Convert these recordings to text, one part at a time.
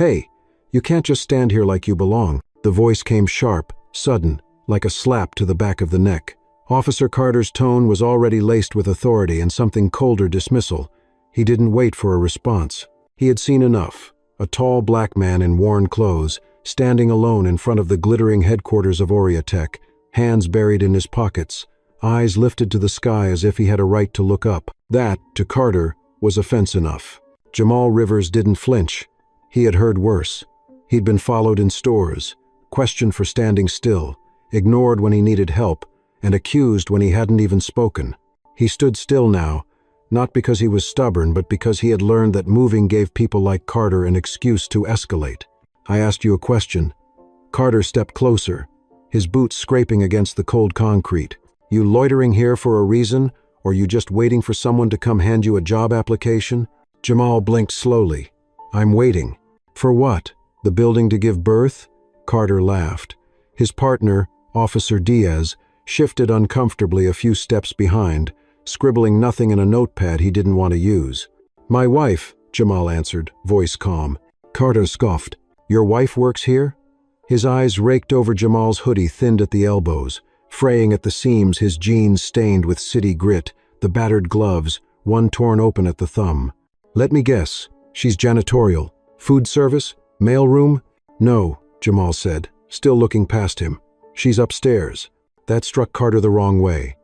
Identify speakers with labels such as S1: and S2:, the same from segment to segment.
S1: "Hey, you can't just stand here like you belong." The voice came sharp, sudden, like a slap to the back of the neck. Officer Carter's tone was already laced with authority and something colder dismissal. He didn't wait for a response. He had seen enough. A tall black man in worn clothes, standing alone in front of the glittering headquarters of Oriatech, hands buried in his pockets, eyes lifted to the sky as if he had a right to look up. That, to Carter, was offense enough. Jamal Rivers didn't flinch. He had heard worse. He'd been followed in stores, questioned for standing still, ignored when he needed help, and accused when he hadn't even spoken. He stood still now, not because he was stubborn, but because he had learned that moving gave people like Carter an excuse to escalate. "I asked you a question." Carter stepped closer, his boots scraping against the cold concrete. "You loitering here for a reason, or you just waiting for someone to come hand you a job application?" Jamal blinked slowly. "I'm waiting." "For what? The building to give birth?" Carter laughed. His partner, Officer Diaz, shifted uncomfortably a few steps behind, scribbling nothing in a notepad he didn't want to use. "My wife," Jamal answered, voice calm. Carter scoffed. "Your wife works here?" His eyes raked over Jamal's hoodie, thinned at the elbows, fraying at the seams, his jeans stained with city grit, the battered gloves, one torn open at the thumb. "Let me guess. She's janitorial. Food service? Mailroom?" "No," Jamal said, still looking past him. "She's upstairs." That struck Carter the wrong way.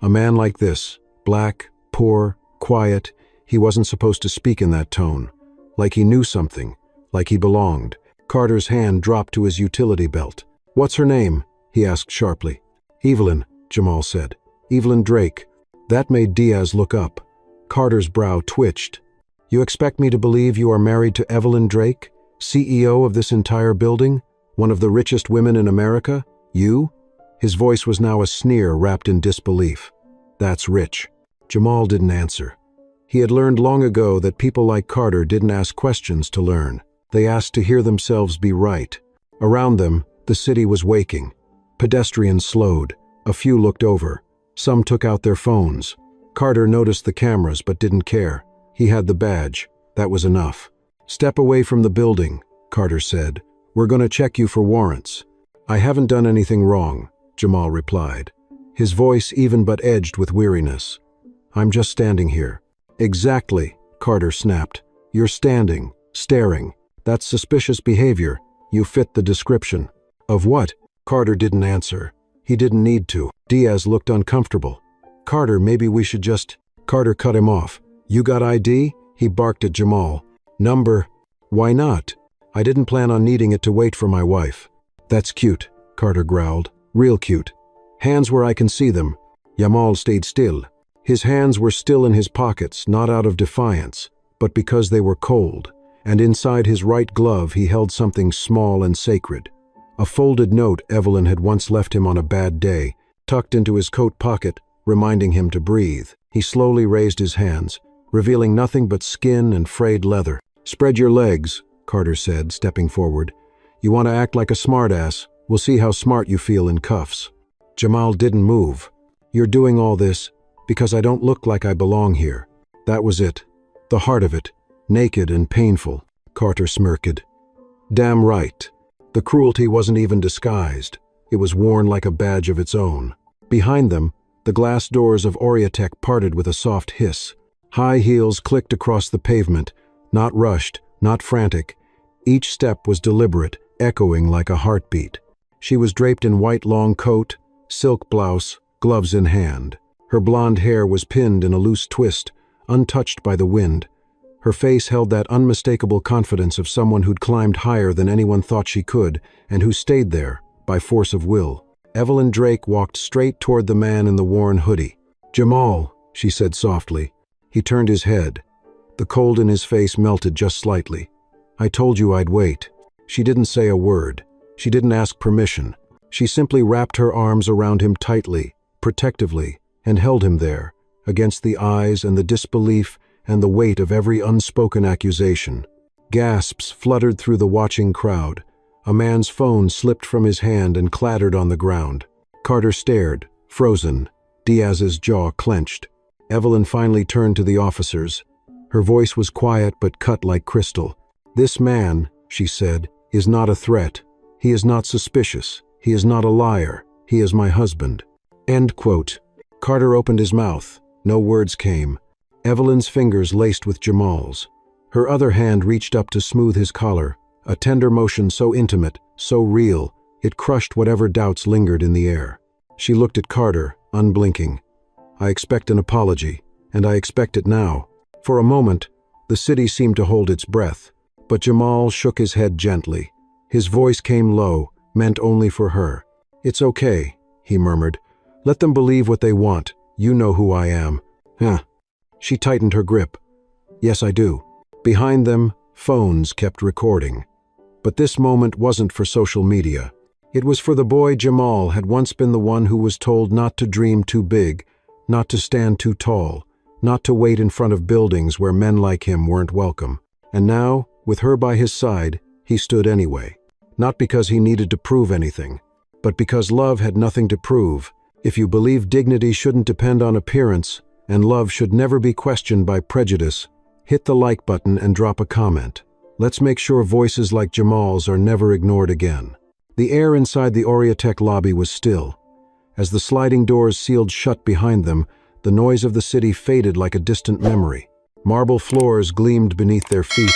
S1: A man like this, black, poor, quiet, he wasn't supposed to speak in that tone. Like he knew something, like he belonged. Carter's hand dropped to his utility belt. "What's her name?" he asked sharply. "Evelyn," Jamal said. "Evelyn Drake." That made Diaz look up. Carter's brow twitched. "You expect me to believe you are married to Evelyn Drake, CEO of this entire building? One of the richest women in America? You?" His voice was now a sneer wrapped in disbelief. "That's rich." Jamal didn't answer. He had learned long ago that people like Carter didn't ask questions to learn. They asked to hear themselves be right. Around them, the city was waking. Pedestrians slowed. A few looked over. Some took out their phones. Carter noticed the cameras but didn't care. He had the badge. That was enough. "Step away from the building," Carter said. "We're going to check you for warrants." "I haven't done anything wrong," Jamal replied, his voice even but edged with weariness. "I'm just standing here." "Exactly," Carter snapped. "You're standing, staring. That's suspicious behavior. You fit the description." "Of what?" Carter didn't answer. He didn't need to. Diaz looked uncomfortable. "Carter, maybe we should just—" Carter cut him off. "You got ID?" He barked at Jamal. "Number." "Why not? I didn't plan on needing it to wait for my wife." "That's cute," Carter growled. "Real cute. Hands where I can see them." Jamal stayed still. His hands were still in his pockets, not out of defiance, but because they were cold, and inside his right glove he held something small and sacred. A folded note Evelyn had once left him on a bad day, tucked into his coat pocket, reminding him to breathe. He slowly raised his hands, revealing nothing but skin and frayed leather. "Spread your legs," Carter said, stepping forward. "You want to act like a smartass? We'll see how smart you feel in cuffs." Jamal didn't move. "You're doing all this because I don't look like I belong here." That was it. The heart of it. Naked and painful. Carter smirked. "Damn right." The cruelty wasn't even disguised. It was worn like a badge of its own. Behind them, the glass doors of Oriatech parted with a soft hiss. High heels clicked across the pavement, not rushed, not frantic. Each step was deliberate, echoing like a heartbeat. She was draped in white long coat, silk blouse, gloves in hand. Her blonde hair was pinned in a loose twist, untouched by the wind. Her face held that unmistakable confidence of someone who'd climbed higher than anyone thought she could, and who stayed there, by force of will. Evelyn Drake walked straight toward the man in the worn hoodie. "Jamal," she said softly. He turned his head. The cold in his face melted just slightly. "I told you I'd wait." She didn't say a word. She didn't ask permission. She simply wrapped her arms around him tightly, protectively, and held him there, against the eyes and the disbelief and the weight of every unspoken accusation. Gasps fluttered through the watching crowd. A man's phone slipped from his hand and clattered on the ground. Carter stared, frozen. Diaz's jaw clenched. Evelyn finally turned to the officers. Her voice was quiet but cut like crystal. "This man," she said, is not a threat. He is not suspicious. He is not a liar. He is my husband." End quote. Carter opened his mouth. No words came. Evelyn's fingers laced with Jamal's. Her other hand reached up to smooth his collar, a tender motion so intimate, so real, it crushed whatever doubts lingered in the air. She looked at Carter, unblinking. "I expect an apology, and I expect it now." For a moment, the city seemed to hold its breath, but Jamal shook his head gently. His voice came low, meant only for her. "It's okay," he murmured. "Let them believe what they want. You know who I am." "Huh." She tightened her grip. "Yes, I do." Behind them, phones kept recording. But this moment wasn't for social media. It was for the boy Jamal had once been the one who was told not to dream too big, not to stand too tall, not to wait in front of buildings where men like him weren't welcome. And now, with her by his side, he stood anyway. Not because he needed to prove anything, but because love had nothing to prove. If you believe dignity shouldn't depend on appearance, and love should never be questioned by prejudice, hit the like button and drop a comment. Let's make sure voices like Jamal's are never ignored again. The air inside the Oriatech lobby was still. As the sliding doors sealed shut behind them, the noise of the city faded like a distant memory. Marble floors gleamed beneath their feet,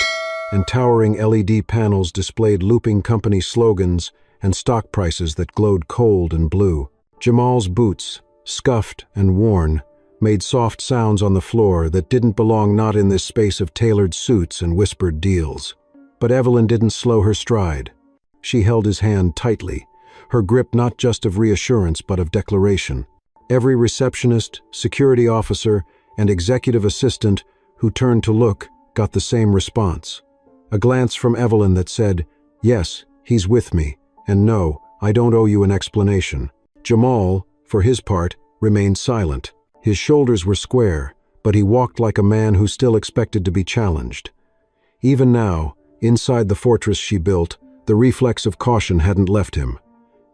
S1: and towering LED panels displayed looping company slogans and stock prices that glowed cold and blue. Jamal's boots, scuffed and worn, made soft sounds on the floor that didn't belong not in this space of tailored suits and whispered deals. But Evelyn didn't slow her stride. She held his hand tightly, her grip not just of reassurance but of declaration. Every receptionist, security officer, and executive assistant who turned to look got the same response. A glance from Evelyn that said, "Yes, he's with me, and no, I don't owe you an explanation." Jamal, for his part, remained silent. His shoulders were square, but he walked like a man who still expected to be challenged. Even now, inside the fortress she built, the reflex of caution hadn't left him.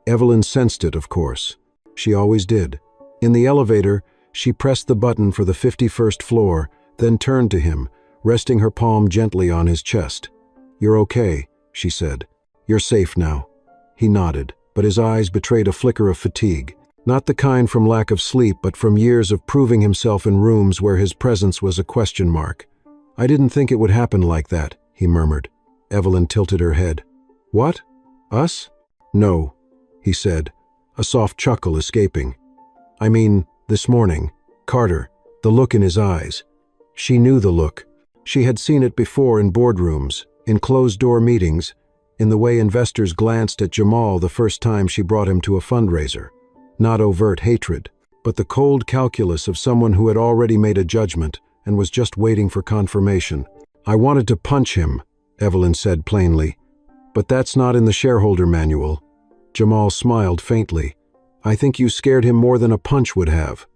S1: Evelyn sensed it, of course. She always did. In the elevator, she pressed the button for the 51st floor, then turned to him, resting her palm gently on his chest. "You're okay," she said. "You're safe now." He nodded, but his eyes betrayed a flicker of fatigue. Not the kind from lack of sleep, but from years of proving himself in rooms where his presence was a question mark. "I didn't think it would happen like that," he murmured. Evelyn tilted her head. "What? Us?" "No," he said, a soft chuckle escaping. "I mean, this morning, Carter, the look in his eyes." She knew the look. She had seen it before in boardrooms, in closed-door meetings, in the way investors glanced at Jamal the first time she brought him to a fundraiser. Not overt hatred, but the cold calculus of someone who had already made a judgment and was just waiting for confirmation. "I wanted to punch him," Evelyn said plainly. "But that's not in the shareholder manual." Jamal smiled faintly. "I think you scared him more than a punch would have."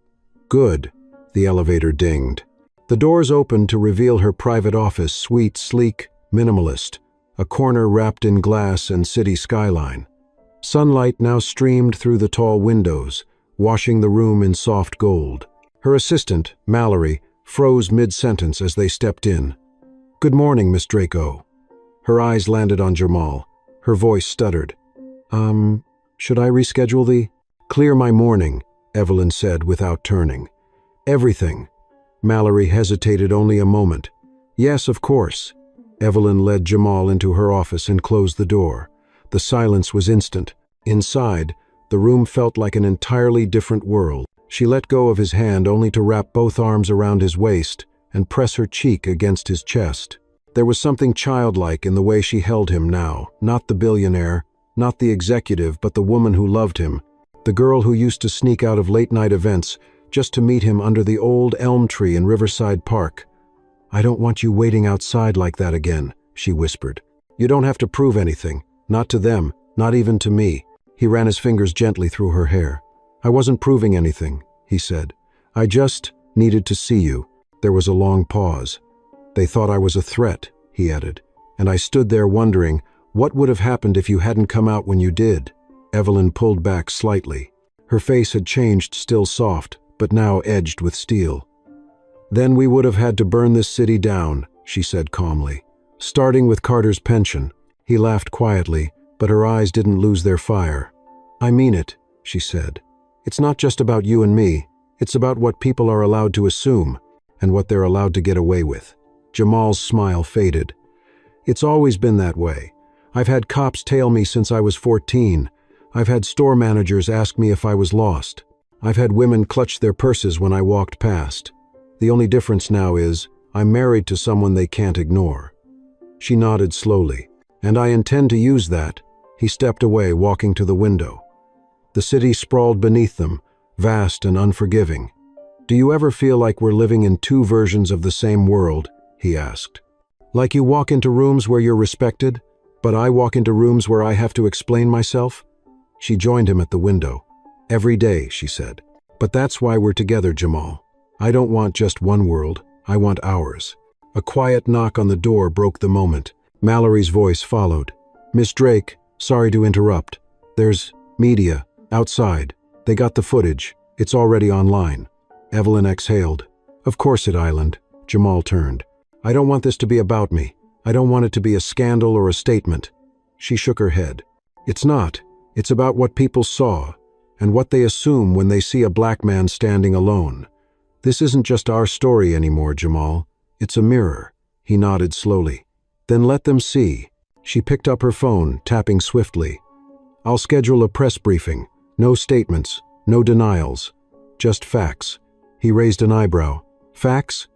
S1: "Good," the elevator dinged. The doors opened to reveal her private office, sweet, sleek, minimalist, a corner wrapped in glass and city skyline. Sunlight now streamed through the tall windows, washing the room in soft gold. Her assistant, Mallory, froze mid-sentence as they stepped in. "Good morning, Miss Draco." Her eyes landed on Jamal. Her voice stuttered. Should I reschedule the—" "Clear my morning," Evelyn said without turning. "Everything." Mallory hesitated only a moment. "Yes, of course." Evelyn led Jamal into her office and closed the door. The silence was instant. Inside, the room felt like an entirely different world. She let go of his hand only to wrap both arms around his waist and press her cheek against his chest. There was something childlike in the way she held him now, not the billionaire, not the executive, but the woman who loved him, the girl who used to sneak out of late-night events just to meet him under the old elm tree in Riverside Park. "I don't want you waiting outside like that again," she whispered. "You don't have to prove anything. Not to them, not even to me." He ran his fingers gently through her hair. "I wasn't proving anything," he said. "I just needed to see you." There was a long pause. "They thought I was a threat," he added, "and I stood there wondering, what would have happened if you hadn't come out when you did?" Evelyn pulled back slightly. Her face had changed, still soft, but now edged with steel. "Then we would have had to burn this city down," she said calmly. "Starting with Carter's pension." He laughed quietly, but her eyes didn't lose their fire. "I mean it," she said. "It's not just about you and me. It's about what people are allowed to assume, and what they're allowed to get away with." Jamal's smile faded. "It's always been that way. I've had cops tail me since I was 14. I've had store managers ask me if I was lost. I've had women clutch their purses when I walked past. The only difference now is, I'm married to someone they can't ignore." She nodded slowly. "And I intend to use that." He stepped away, walking to the window. The city sprawled beneath them, vast and unforgiving. "Do you ever feel like we're living in two versions of the same world?" he asked. "Like you walk into rooms where you're respected, but I walk into rooms where I have to explain myself?" She joined him at the window. "Every day," she said. "But that's why we're together, Jamal. I don't want just one world, I want ours." A quiet knock on the door broke the moment. Mallory's voice followed. "Miss Drake, sorry to interrupt. There's media outside. They got the footage. It's already online." Evelyn exhaled. "Of course it, Island." Jamal turned. "I don't want this to be about me. I don't want it to be a scandal or a statement." She shook her head. "It's not. It's about what people saw, and what they assume when they see a black man standing alone. This isn't just our story anymore, Jamal. It's a mirror." He nodded slowly. "Then let them see." She picked up her phone, tapping swiftly. "I'll schedule a press briefing. No statements, no denials. Just facts." He raised an eyebrow. "Facts?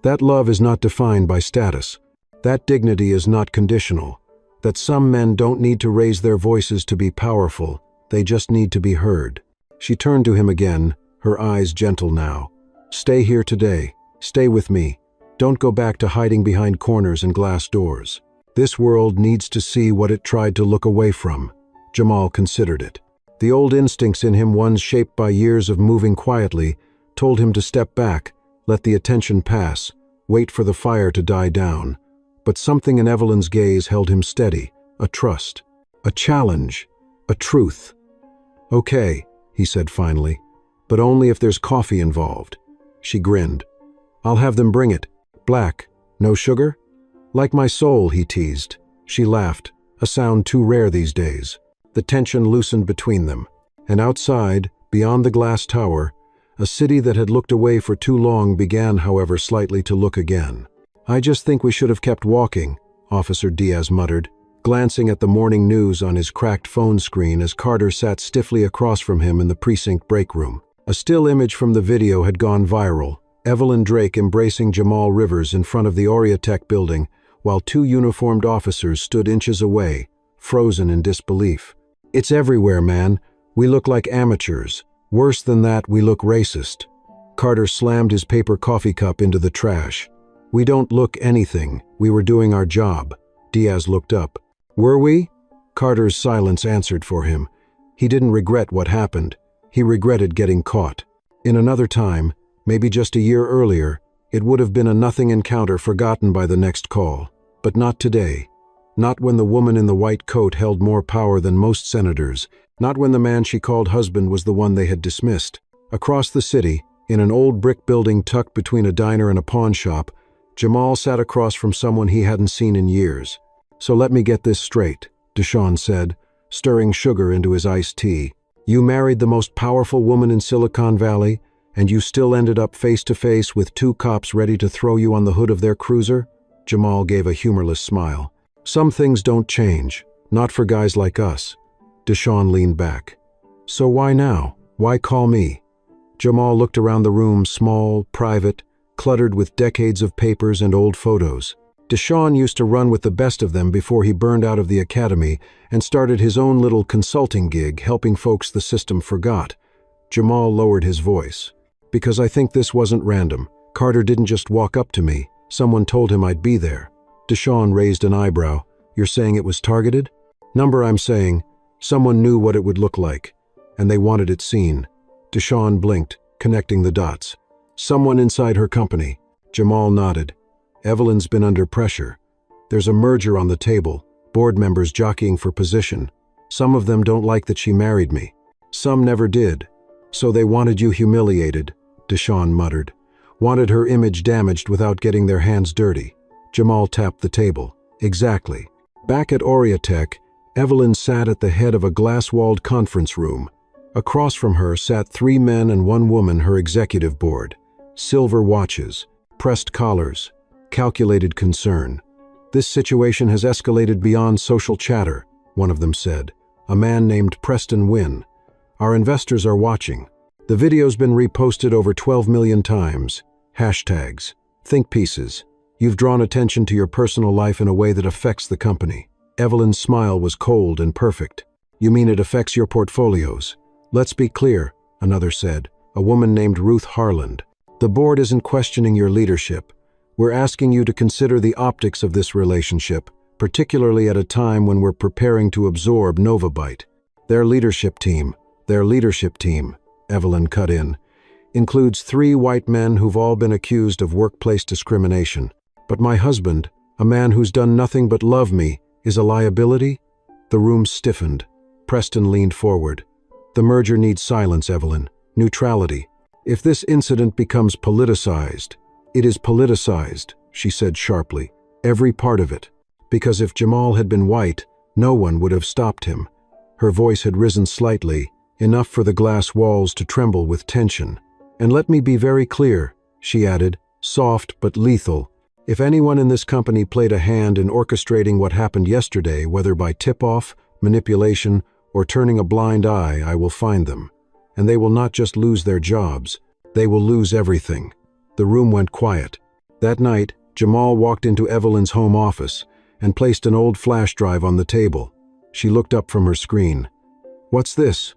S1: That love is not defined by status. That dignity is not conditional. That some men don't need to raise their voices to be powerful. They just need to be heard." She turned to him again, her eyes gentle now. "Stay here today. Stay with me. Don't go back to hiding behind corners and glass doors. This world needs to see what it tried to look away from." Jamal considered it. The old instincts in him, ones shaped by years of moving quietly, told him to step back, let the attention pass, wait for the fire to die down. But something in Evelyn's gaze held him steady, a trust, a challenge, a truth. "Okay," he said finally, "but only if there's coffee involved." She grinned. "I'll have them bring it. Black, no sugar?" "Like my soul," he teased. She laughed, a sound too rare these days. The tension loosened between them. And outside, beyond the glass tower, a city that had looked away for too long began, however, slightly to look again. "I just think we should have kept walking," Officer Diaz muttered, glancing at the morning news on his cracked phone screen as Carter sat stiffly across from him in the precinct break room. A still image from the video had gone viral. Evelyn Drake embracing Jamal Rivers in front of the Oriatech building, while two uniformed officers stood inches away, frozen in disbelief. "It's everywhere, man. We look like amateurs. Worse than that, we look racist." Carter slammed his paper coffee cup into the trash. "We don't look anything. We were doing our job." Diaz looked up. "Were we?" Carter's silence answered for him. He didn't regret what happened. He regretted getting caught. In another time, maybe just a year earlier, it would have been a nothing encounter forgotten by the next call. But not today. Not when the woman in the white coat held more power than most senators. Not when the man she called husband was the one they had dismissed. Across the city, in an old brick building tucked between a diner and a pawn shop, Jamal sat across from someone he hadn't seen in years. "So let me get this straight," Deshawn said, stirring sugar into his iced tea. "You married the most powerful woman in Silicon Valley, and you still ended up face to face with two cops ready to throw you on the hood of their cruiser?" Jamal gave a humorless smile. "Some things don't change, not for guys like us." Deshawn leaned back. "So why now? Why call me?" Jamal looked around the room, small, private, cluttered with decades of papers and old photos. Deshawn used to run with the best of them before he burned out of the academy and started his own little consulting gig, helping folks the system forgot. Jamal lowered his voice. "Because I think this wasn't random. Carter didn't just walk up to me. Someone told him I'd be there." Deshawn raised an eyebrow. "You're saying it was targeted?" "Number, I'm saying. Someone knew what it would look like, and they wanted it seen." Deshawn blinked, connecting the dots. "Someone inside her company." Jamal nodded. "Evelyn's been under pressure. There's a merger on the table, board members jockeying for position. Some of them don't like that she married me. Some never did. So they wanted you humiliated," Deshawn muttered. "Wanted her image damaged without getting their hands dirty." Jamal tapped the table. "Exactly. Back at Oriatech, Evelyn sat at the head of a glass-walled conference room. Across from her sat 3 men and 1 woman, her executive board. Silver watches, pressed collars, calculated concern. "This situation has escalated beyond social chatter," one of them said. "A man named Preston Wynn. Our investors are watching. The video's been reposted over 12 million times. Hashtags, think pieces. You've drawn attention to your personal life in a way that affects the company." Evelyn's smile was cold and perfect. "You mean it affects your portfolios?" "Let's be clear," another said, a woman named Ruth Harland. "The board isn't questioning your leadership. We're asking you to consider the optics of this relationship, particularly at a time when we're preparing to absorb Novabyte. Their leadership team," Evelyn cut in, "includes 3 white men who've all been accused of workplace discrimination. But my husband, a man who's done nothing but love me, is a liability?" The room stiffened. Preston leaned forward. "The merger needs silence, Evelyn. Neutrality. If this incident becomes politicized—" "It is politicized," she said sharply. "Every part of it. Because if Jamal had been white, no one would have stopped him." Her voice had risen slightly, enough for the glass walls to tremble with tension. "And let me be very clear," she added, soft but lethal. "If anyone in this company played a hand in orchestrating what happened yesterday, whether by tip-off, manipulation, or turning a blind eye, I will find them. And they will not just lose their jobs, they will lose everything." The room went quiet. That night, Jamal walked into Evelyn's home office and placed an old flash drive on the table. She looked up from her screen. "What's this?"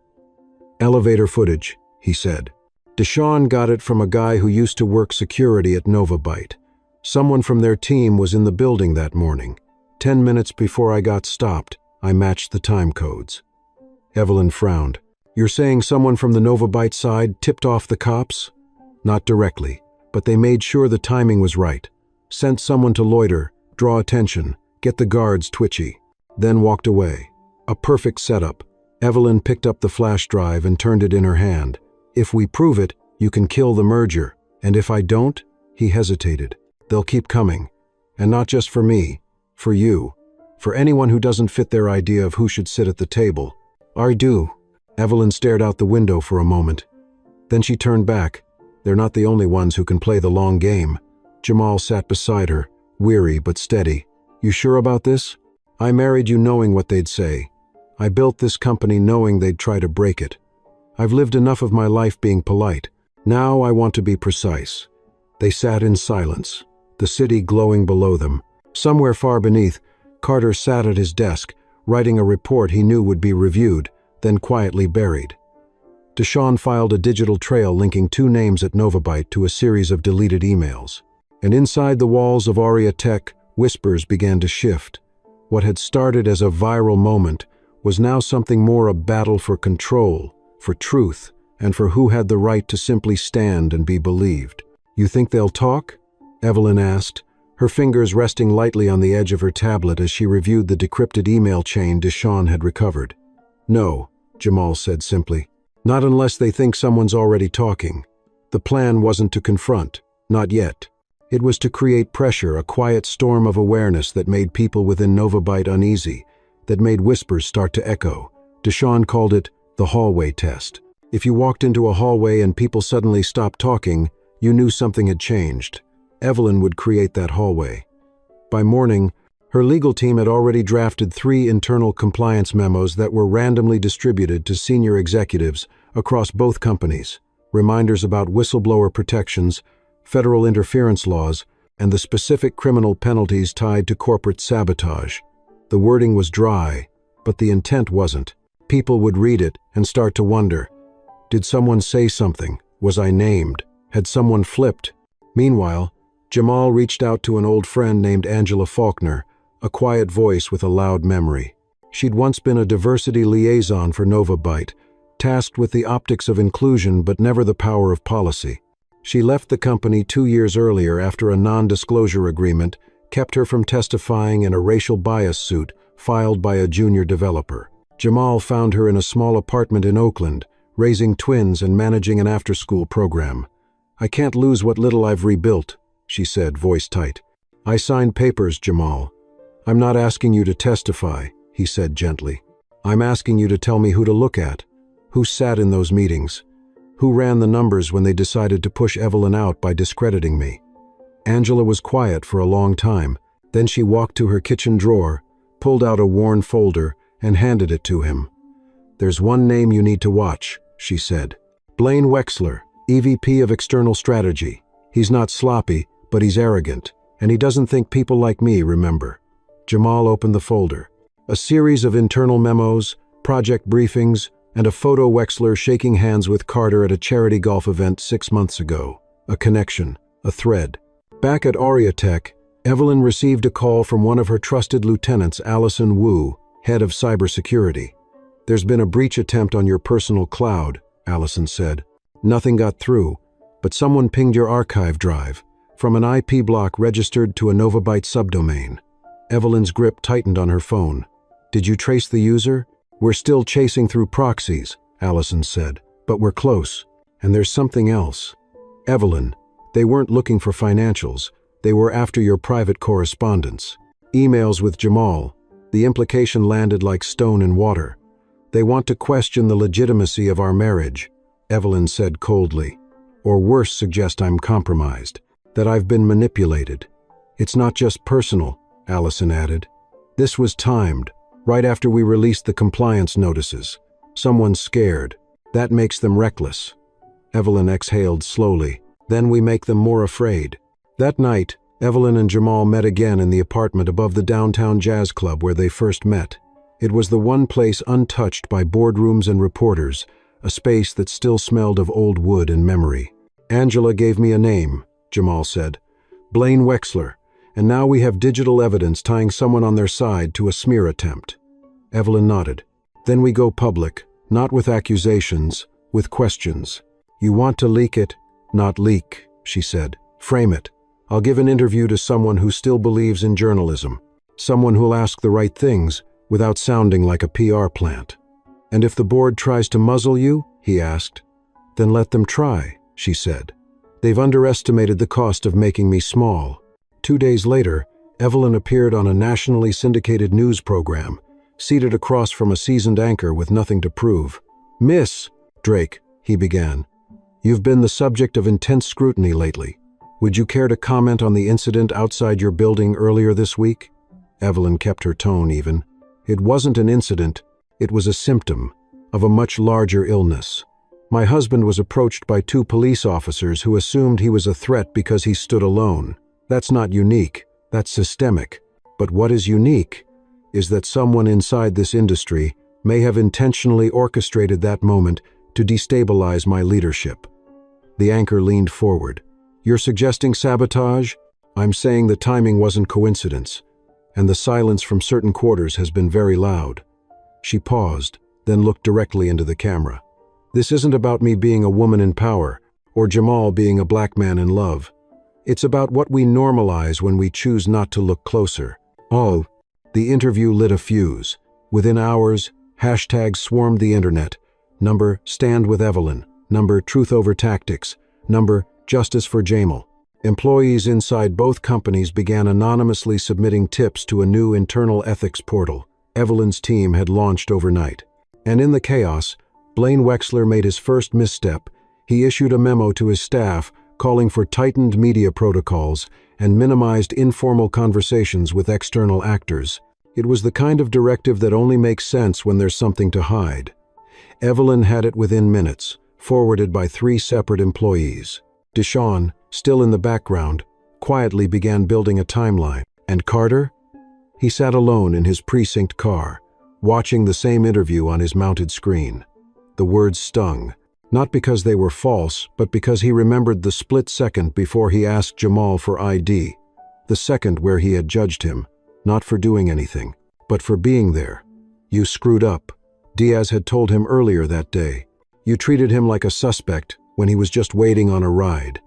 S1: "Elevator footage," he said. "Deshawn got it from a guy who used to work security at Novabyte. Someone from their team was in the building that morning. 10 minutes before I got stopped, I matched the time codes." Evelyn frowned. "You're saying someone from the Novabyte side tipped off the cops?" "Not directly, but they made sure the timing was right. Sent someone to loiter, draw attention, get the guards twitchy, then walked away. A perfect setup." Evelyn picked up the flash drive and turned it in her hand. "If we prove it, you can kill the merger. And if I don't," he hesitated, "they'll keep coming. And not just for me, for you. For anyone who doesn't fit their idea of who should sit at the table." "I do." Evelyn stared out the window for a moment. Then she turned back. "They're not the only ones who can play the long game." Jamal sat beside her, weary but steady. "You sure about this? I married you knowing what they'd say. I built this company knowing they'd try to break it. I've lived enough of my life being polite. Now I want to be precise." They sat in silence, the city glowing below them. Somewhere far beneath, Carter sat at his desk, writing a report he knew would be reviewed, then quietly buried. Deshawn filed a digital trail linking 2 names at Novabyte to a series of deleted emails. And inside the walls of Oriatech, whispers began to shift. What had started as a viral moment was now something more a battle for control, for truth, and for who had the right to simply stand and be believed. "You think they'll talk?" Evelyn asked, her fingers resting lightly on the edge of her tablet as she reviewed the decrypted email chain Deshawn had recovered. "No," Jamal said simply. "Not unless they think someone's already talking. The plan wasn't to confront, not yet. It was to create pressure, a quiet storm of awareness that made people within Novabyte uneasy, that made whispers start to echo. Deshawn called it the hallway test. If you walked into a hallway and people suddenly stopped talking, you knew something had changed. Evelyn would create that hallway. By morning, her legal team had already drafted 3 internal compliance memos that were randomly distributed to senior executives across both companies, reminders about whistleblower protections, federal interference laws, and the specific criminal penalties tied to corporate sabotage. The wording was dry, but the intent wasn't. People would read it and start to wonder, did someone say something? Was I named? Had someone flipped? Meanwhile, Jamal reached out to an old friend named Angela Faulkner, a quiet voice with a loud memory. She'd once been a diversity liaison for Novabyte, tasked with the optics of inclusion but never the power of policy. She left the company 2 years earlier after a non-disclosure agreement kept her from testifying in a racial bias suit filed by a junior developer. Jamal found her in a small apartment in Oakland, raising twins and managing an after-school program. "I can't lose what little I've rebuilt," she said, voice tight. "I signed papers, Jamal. "I'm not asking you to testify," he said gently. "I'm asking you to tell me who to look at, who sat in those meetings, who ran the numbers when they decided to push Evelyn out by discrediting me." Angela was quiet for a long time. Then she walked to her kitchen drawer, pulled out a worn folder, and handed it to him. "There's one name you need to watch," she said. "Blaine Wexler, EVP of External Strategy. He's not sloppy, but he's arrogant, and he doesn't think people like me remember." Jamal opened the folder. A series of internal memos, project briefings, and a photo Wexler shaking hands with Carter at a charity golf event 6 months ago. A connection, a thread. Back at Aureatech, Evelyn received a call from one of her trusted lieutenants, Allison Wu, head of cybersecurity. "There's been a breach attempt on your personal cloud," Allison said. "Nothing got through, but someone pinged your archive drive from an IP block registered to a Novabyte subdomain." Evelyn's grip tightened on her phone. "Did you trace the user?" "We're still chasing through proxies," Allison said, "but we're close. And there's something else. Evelyn, they weren't looking for financials. They were after your private correspondence. Emails with Jamal. The implication landed like stone in water. They want to question the legitimacy of our marriage," Evelyn said coldly. "Or worse, suggest I'm compromised, that I've been manipulated." "It's not just personal," Allison added. "This was timed, right after we released the compliance notices. Someone's scared. That makes them reckless." Evelyn exhaled slowly. "Then we make them more afraid." That night, Evelyn and Jamal met again in the apartment above the downtown jazz club where they first met. It was the one place untouched by boardrooms and reporters, a space that still smelled of old wood and memory. "Angela gave me a name," Jamal said. "Blaine Wexler. And now we have digital evidence tying someone on their side to a smear attempt." Evelyn nodded. "Then we go public, not with accusations, with questions. You want to leak it, not leak," she said. "Frame it. I'll give an interview to someone who still believes in journalism, someone who'll ask the right things without sounding like a PR plant." "And if the board tries to muzzle you?" he asked. "Then let them try," she said. "They've underestimated the cost of making me small." 2 days later, Evelyn appeared on a nationally syndicated news program, seated across from a seasoned anchor with nothing to prove. "Miss Drake," he began, "you've been the subject of intense scrutiny lately. Would you care to comment on the incident outside your building earlier this week?" Evelyn kept her tone even. "It wasn't an incident, it was a symptom of a much larger illness. My husband was approached by 2 police officers who assumed he was a threat because he stood alone. That's not unique, that's systemic. But what is unique is that someone inside this industry may have intentionally orchestrated that moment to destabilize my leadership." The anchor leaned forward. "You're suggesting sabotage?" "I'm saying the timing wasn't coincidence, and the silence from certain quarters has been very loud." She paused, then looked directly into the camera. "This isn't about me being a woman in power, or Jamal being a black man in love. It's about what we normalize when we choose not to look closer." Oh, the interview lit a fuse. Within hours, hashtags swarmed the internet. Number Stand with Evelyn. Number Truth Over Tactics. Number Justice for Jamal. Employees inside both companies began anonymously submitting tips to a new internal ethics portal Evelyn's team had launched overnight. And in the chaos, Blaine Wexler made his first misstep. He issued a memo to his staff calling for tightened media protocols and minimized informal conversations with external actors. It was the kind of directive that only makes sense when there's something to hide. Evelyn had it within minutes, forwarded by 3 separate employees. Deshawn, still in the background, quietly began building a timeline. And Carter? He sat alone in his precinct car, watching the same interview on his mounted screen. The words stung, not because they were false, but because he remembered the split second before he asked Jamal for ID, the second where he had judged him, not for doing anything, but for being there. "You screwed up," Diaz had told him earlier that day. "You treated him like a suspect when he was just waiting on a ride.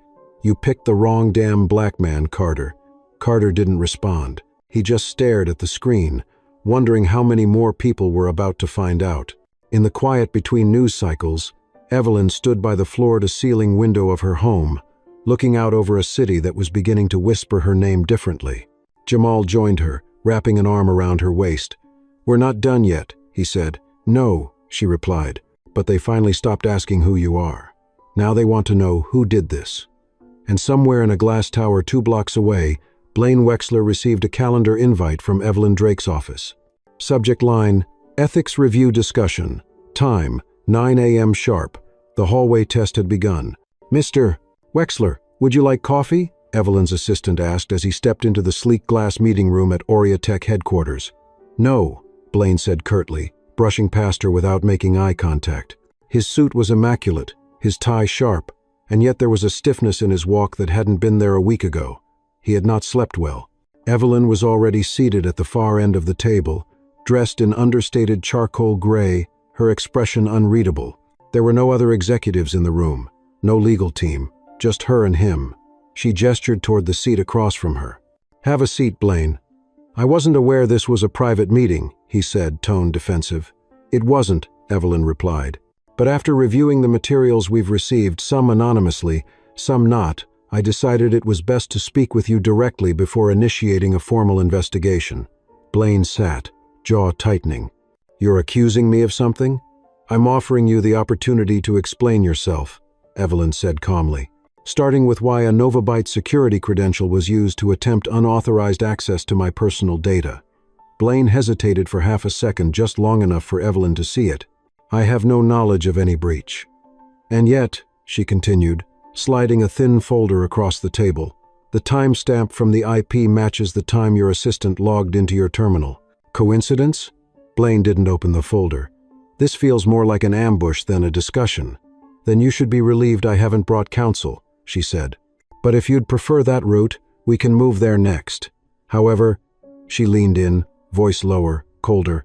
S1: You picked the wrong damn black man, Carter." Carter didn't respond. He just stared at the screen, wondering how many more people were about to find out. In the quiet between news cycles, Evelyn stood by the floor-to-ceiling window of her home, looking out over a city that was beginning to whisper her name differently. Jamal joined her, wrapping an arm around her waist. "We're not done yet," he said. "No," she replied, "but they finally stopped asking who you are. Now they want to know who did this." And somewhere in a glass tower 2 blocks away, Blaine Wexler received a calendar invite from Evelyn Drake's office. Subject line, "Ethics Review Discussion." Time, 9 a.m. sharp. The hallway test had begun. "Mr. Wexler, would you like coffee?" Evelyn's assistant asked as he stepped into the sleek glass meeting room at Aurea Tech headquarters. "No," Blaine said curtly, brushing past her without making eye contact. His suit was immaculate, his tie sharp, and yet there was a stiffness in his walk that hadn't been there a week ago. He had not slept well. Evelyn was already seated at the far end of the table, dressed in understated charcoal gray, her expression unreadable. There were no other executives in the room, no legal team, just her and him. She gestured toward the seat across from her. "Have a seat, Blaine." "I wasn't aware this was a private meeting," he said, tone defensive. "It wasn't," Evelyn replied. "But after reviewing the materials we've received, some anonymously, some not, I decided it was best to speak with you directly before initiating a formal investigation." Blaine sat, jaw tightening. "You're accusing me of something?" "I'm offering you the opportunity to explain yourself," Evelyn said calmly, "starting with why a Novabyte security credential was used to attempt unauthorized access to my personal data." Blaine hesitated for half a second, just long enough for Evelyn to see it. "I have no knowledge of any breach." "And yet," she continued, sliding a thin folder across the table, "the timestamp from the IP matches the time your assistant logged into your terminal. Coincidence?" Blaine didn't open the folder. "This feels more like an ambush than a discussion." "Then you should be relieved I haven't brought counsel," she said. "But if you'd prefer that route, we can move there next. However," she leaned in, voice lower, colder,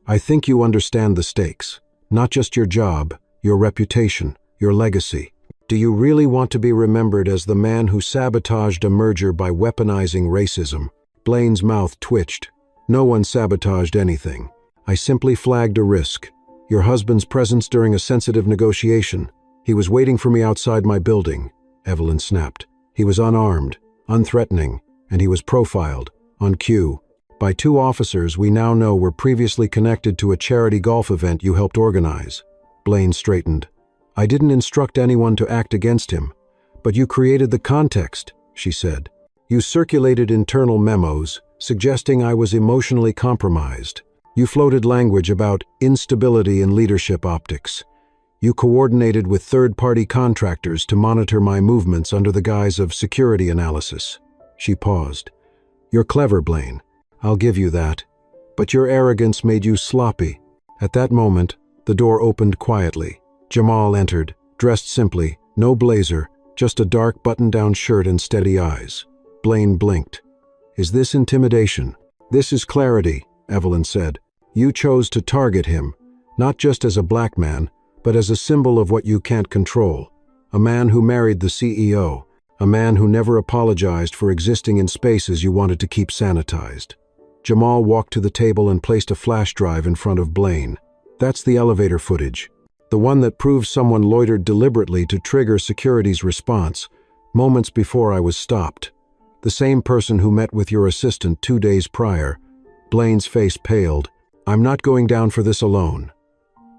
S1: "I think you understand the stakes. Not just your job, your reputation, your legacy. Do you really want to be remembered as the man who sabotaged a merger by weaponizing racism?" Blaine's mouth twitched. "No one sabotaged anything. I simply flagged a risk. Your husband's presence during a sensitive negotiation. He was waiting for me outside my building," Evelyn snapped. "He was unarmed, unthreatening, and he was profiled, on cue, by 2 officers we now know were previously connected to a charity golf event you helped organize." Blaine straightened. "I didn't instruct anyone to act against him, but you created the context," she said. "You circulated internal memos, suggesting I was emotionally compromised. You floated language about instability in leadership optics. You coordinated with third-party contractors to monitor my movements under the guise of security analysis." She paused. "You're clever, Blaine. I'll give you that. But your arrogance made you sloppy." At that moment, the door opened quietly. Jamal entered, dressed simply, no blazer, just a dark button-down shirt and steady eyes. Blaine blinked. "Is this intimidation?" "This is clarity," Evelyn said. "You chose to target him, not just as a black man, but as a symbol of what you can't control. A man who married the CEO, a man who never apologized for existing in spaces you wanted to keep sanitized." Jamal walked to the table and placed a flash drive in front of Blaine. "That's the elevator footage. The one that proves someone loitered deliberately to trigger security's response, moments before I was stopped. The same person who met with your assistant 2 days prior." Blaine's face paled. "I'm not going down for this alone."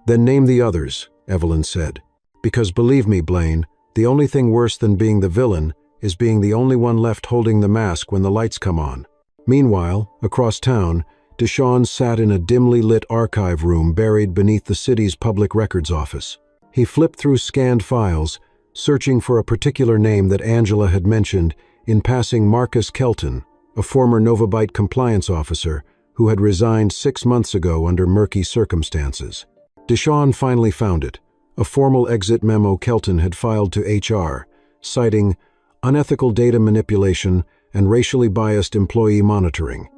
S1: "Then name the others," Evelyn said. "Because believe me, Blaine, the only thing worse than being the villain is being the only one left holding the mask when the lights come on." Meanwhile, across town, Deshawn sat in a dimly lit archive room buried beneath the city's public records office. He flipped through scanned files, searching for a particular name that Angela had mentioned in passing: Marcus Kelton, a former Novabyte compliance officer who had resigned 6 months ago under murky circumstances. Deshawn finally found it, a formal exit memo Kelton had filed to HR, citing unethical data manipulation and racially biased employee monitoring.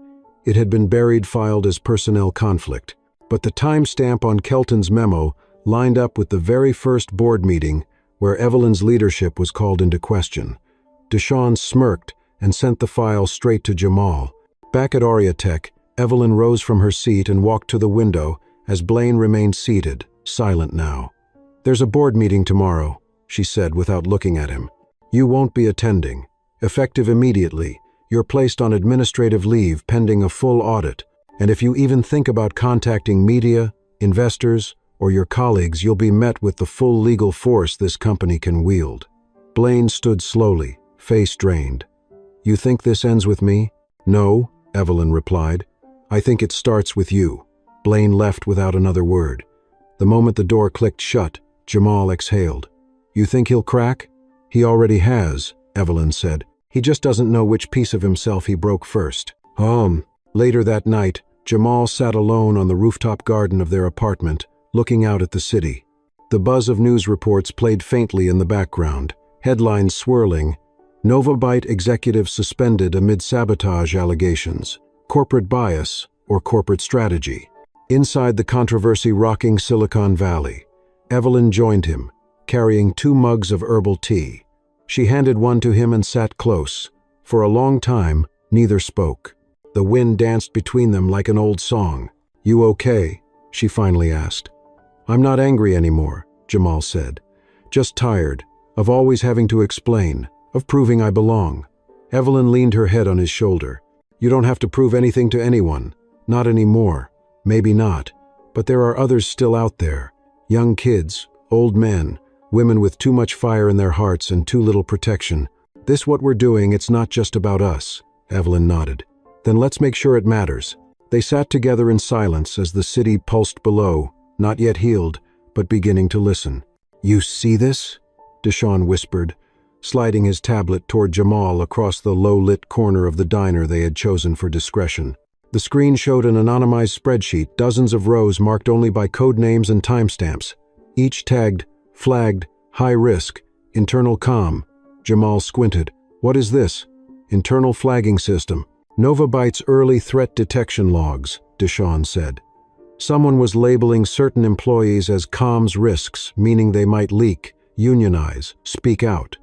S1: It had been buried filed as personnel conflict, but the timestamp on Kelton's memo lined up with the very first board meeting where Evelyn's leadership was called into question. Deshawn smirked and sent the file straight to Jamal. Back at Aurea Tech, Evelyn rose from her seat and walked to the window as Blaine remained seated, silent now. "There's a board meeting tomorrow," she said without looking at him. "You won't be attending. Effective immediately, You're placed on administrative leave pending a full audit, and if you even think about contacting media, investors, or your colleagues, you'll be met with the full legal force this company can wield." Blaine stood slowly, face drained. "You think this ends with me?" "No," Evelyn replied. "I think it starts with you." Blaine left without another word. The moment the door clicked shut, Jamal exhaled. "You think he'll crack?" "He already has," Evelyn said. "He just doesn't know which piece of himself he broke first." Later that night, Jamal sat alone on the rooftop garden of their apartment, looking out at the city. The buzz of news reports played faintly in the background, headlines swirling. Novabyte executive suspended amid sabotage allegations. Corporate bias or corporate strategy. Inside the controversy rocking Silicon Valley, Evelyn joined him, carrying 2 mugs of herbal tea. She handed one to him and sat close. For a long time, neither spoke. The wind danced between them like an old song. "You okay?" she finally asked. "I'm not angry anymore," Jamal said. "Just tired, of always having to explain, of proving I belong." Evelyn leaned her head on his shoulder. "You don't have to prove anything to anyone. Not anymore. Maybe not. But there are others still out there. Young kids, old men, women with too much fire in their hearts and too little protection. This what we're doing, it's not just about us." Evelyn nodded. "Then let's make sure it matters." They sat together in silence as the city pulsed below, not yet healed, but beginning to listen. "You see this?" Deshawn whispered, sliding his tablet toward Jamal across the low-lit corner of the diner they had chosen for discretion. The screen showed an anonymized spreadsheet, dozens of rows marked only by code names and timestamps, each tagged, flagged, high risk, internal comm. Jamal squinted. "What is this?" "Internal flagging system. Novabyte's early threat detection logs," Deshawn said. Someone was labeling certain employees as comms risks, meaning they might leak, unionize, speak out.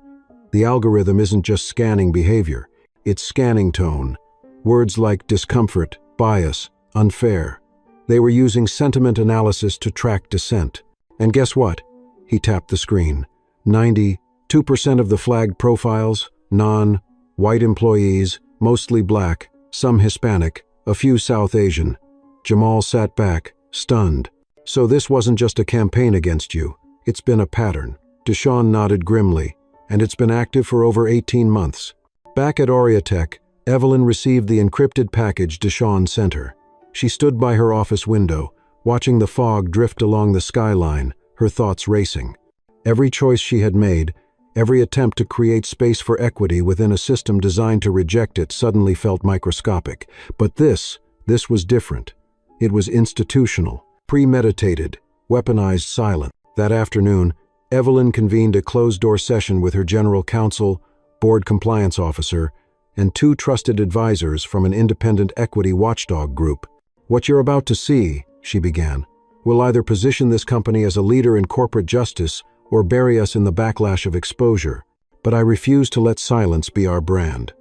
S1: The algorithm isn't just scanning behavior, it's scanning tone. Words like discomfort, bias, unfair. They were using sentiment analysis to track dissent. And guess what? He tapped the screen. 92% of the flagged profiles, non-white employees, mostly black, some Hispanic, a few South Asian. Jamal sat back, stunned. "So this wasn't just a campaign against you. It's been a pattern." Deshawn nodded grimly. "And it's been active for over 18 months. Back at Oriatech, Evelyn received the encrypted package Deshawn sent her. She stood by her office window, watching the fog drift along the skyline, her thoughts racing. Every choice she had made, every attempt to create space for equity within a system designed to reject it suddenly felt microscopic. But this was different. It was institutional, premeditated, weaponized silence. That afternoon, Evelyn convened a closed-door session with her general counsel, board compliance officer, and 2 trusted advisors from an independent equity watchdog group. "What you're about to see," she began, "will either position this company as a leader in corporate justice or bury us in the backlash of exposure. But I refuse to let silence be our brand."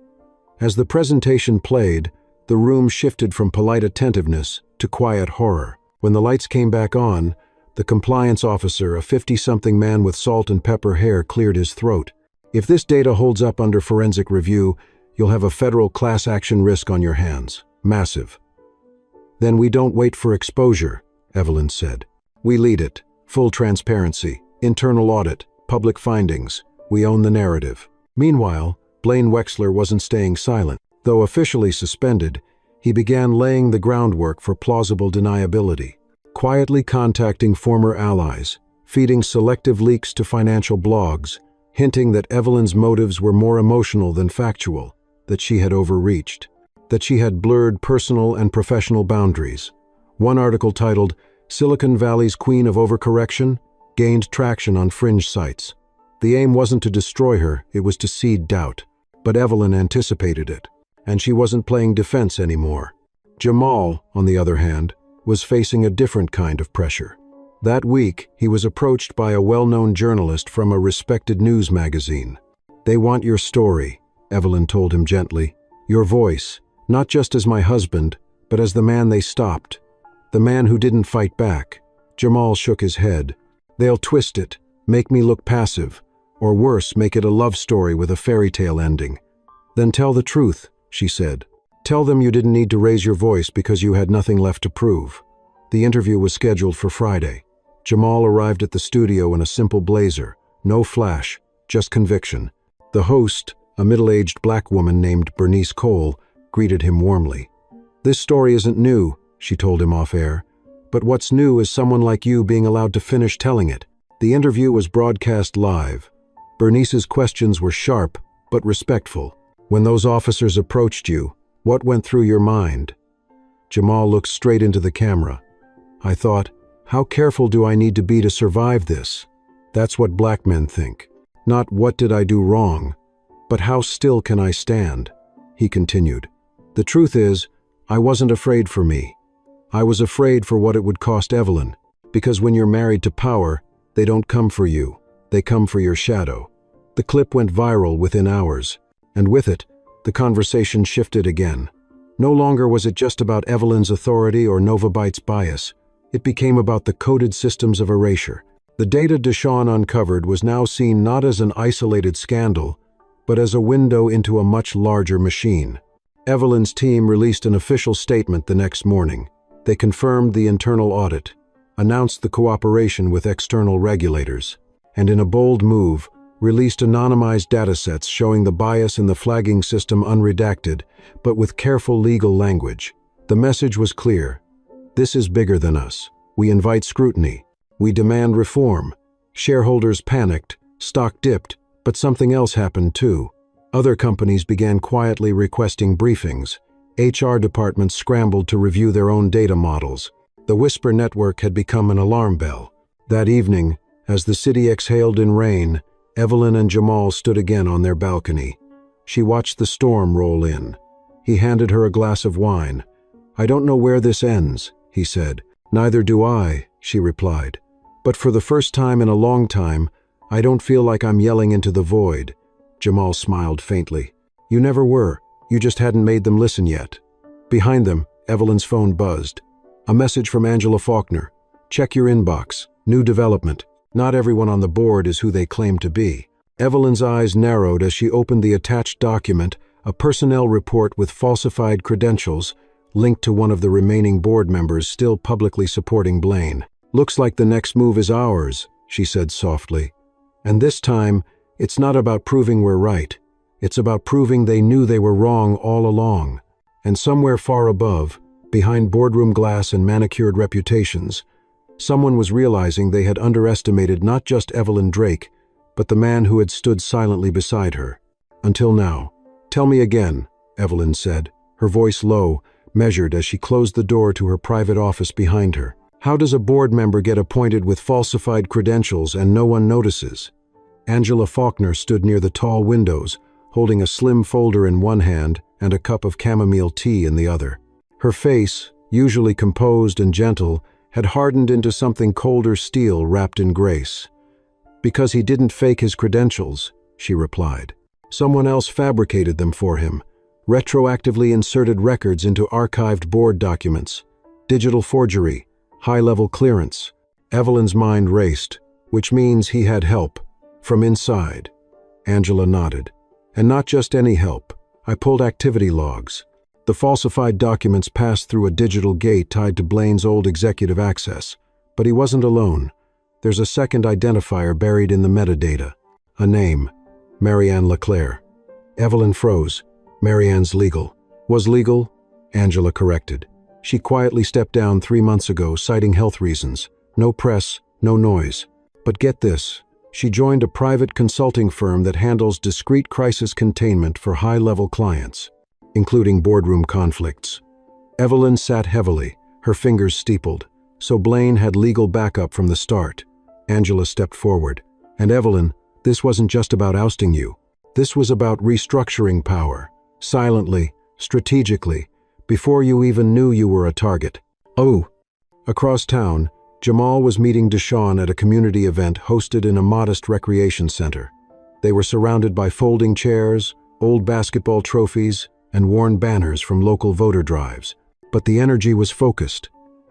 S1: As the presentation played, the room shifted from polite attentiveness to quiet horror. When the lights came back on, the compliance officer, a 50-something man with salt and pepper hair, cleared his throat. "If this data holds up under forensic review, you'll have a federal class action risk on your hands. Massive." "Then we don't wait for exposure," Evelyn said. "We lead it. Full transparency, internal audit, public findings. We own the narrative." Meanwhile, Blaine Wexler wasn't staying silent. Though officially suspended, he began laying the groundwork for plausible deniability. Quietly contacting former allies, feeding selective leaks to financial blogs, hinting that Evelyn's motives were more emotional than factual, that she had overreached, that she had blurred personal and professional boundaries. One article titled, "Silicon Valley's Queen of Overcorrection," gained traction on fringe sites. The aim wasn't to destroy her, it was to seed doubt. But Evelyn anticipated it, and she wasn't playing defense anymore. Jamal, on the other hand, was facing a different kind of pressure. That week, he was approached by a well-known journalist from a respected news magazine. "They want your story," Evelyn told him gently. "Your voice, not just as my husband, but as the man they stopped. The man who didn't fight back." Jamal shook his head. "They'll twist it, make me look passive, or worse, make it a love story with a fairy tale ending." "Then tell the truth," she said. "Tell them you didn't need to raise your voice because you had nothing left to prove." The interview was scheduled for Friday. Jamal arrived at the studio in a simple blazer, no flash, just conviction. The host, a middle-aged black woman named Bernice Cole, greeted him warmly. "This story isn't new," she told him off-air. "But what's new is someone like you being allowed to finish telling it." The interview was broadcast live. Bernice's questions were sharp, but respectful. "When those officers approached you, what went through your mind?" Jamal looked straight into the camera. "I thought, how careful do I need to be to survive this? That's what black men think. Not what did I do wrong, but how still can I stand?" He continued. "The truth is, I wasn't afraid for me. I was afraid for what it would cost Evelyn, because when you're married to power, they don't come for you, they come for your shadow." The clip went viral within hours, and with it, the conversation shifted again. No longer was it just about Evelyn's authority or Novabyte's bias. It became about the coded systems of erasure. The data Deshawn uncovered was now seen not as an isolated scandal, but as a window into a much larger machine. Evelyn's team released an official statement the next morning. They confirmed the internal audit, announced the cooperation with external regulators, and in a bold move, released anonymized datasets showing the bias in the flagging system unredacted, but with careful legal language. The message was clear. This is bigger than us. We invite scrutiny. We demand reform. Shareholders panicked, stock dipped, but something else happened too. Other companies began quietly requesting briefings. HR departments scrambled to review their own data models. The Whisper network had become an alarm bell. That evening, as the city exhaled in rain, Evelyn and Jamal stood again on their balcony. She watched the storm roll in. He handed her a glass of wine. "I don't know where this ends," he said. "Neither do I," she replied. "But for the first time in a long time, I don't feel like I'm yelling into the void." Jamal smiled faintly. "You never were. You just hadn't made them listen yet." Behind them, Evelyn's phone buzzed. A message from Angela Faulkner. "Check your inbox. New development. Not everyone on the board is who they claim to be." Evelyn's eyes narrowed as she opened the attached document, a personnel report with falsified credentials, linked to one of the remaining board members still publicly supporting Blaine. "Looks like the next move is ours," she said softly. "And this time, it's not about proving we're right. It's about proving they knew they were wrong all along." And somewhere far above, behind boardroom glass and manicured reputations, someone was realizing they had underestimated not just Evelyn Drake, but the man who had stood silently beside her. Until now. "Tell me again," Evelyn said, her voice low, measured as she closed the door to her private office behind her. "How does a board member get appointed with falsified credentials and no one notices?" Angela Faulkner stood near the tall windows, holding a slim folder in one hand and a cup of chamomile tea in the other. Her face, usually composed and gentle, had hardened into something colder steel wrapped in grace. "Because he didn't fake his credentials," she replied. "Someone else fabricated them for him, retroactively inserted records into archived board documents. Digital forgery, high-level clearance." Evelyn's mind raced, which means he had help. From inside. Angela nodded. "And not just any help. I pulled activity logs. The falsified documents passed through a digital gate tied to Blaine's old executive access. But he wasn't alone. There's a second identifier buried in the metadata. A name. Marianne LeClaire. Evelyn froze. "Marianne's legal." "Was legal?" Angela corrected. "She quietly stepped down 3 months ago, citing health reasons. No press, no noise. But get this. She joined a private consulting firm that handles discrete crisis containment for high-level clients, including boardroom conflicts." Evelyn sat heavily, her fingers steepled. So Blaine had legal backup from the start. Angela stepped forward. "And Evelyn, this wasn't just about ousting you. This was about restructuring power, silently, strategically, before you even knew you were a target." "Oh." Across town, Jamal was meeting Deshawn at a community event hosted in a modest recreation center. They were surrounded by folding chairs, old basketball trophies, and worn banners from local voter drives. But the energy was focused.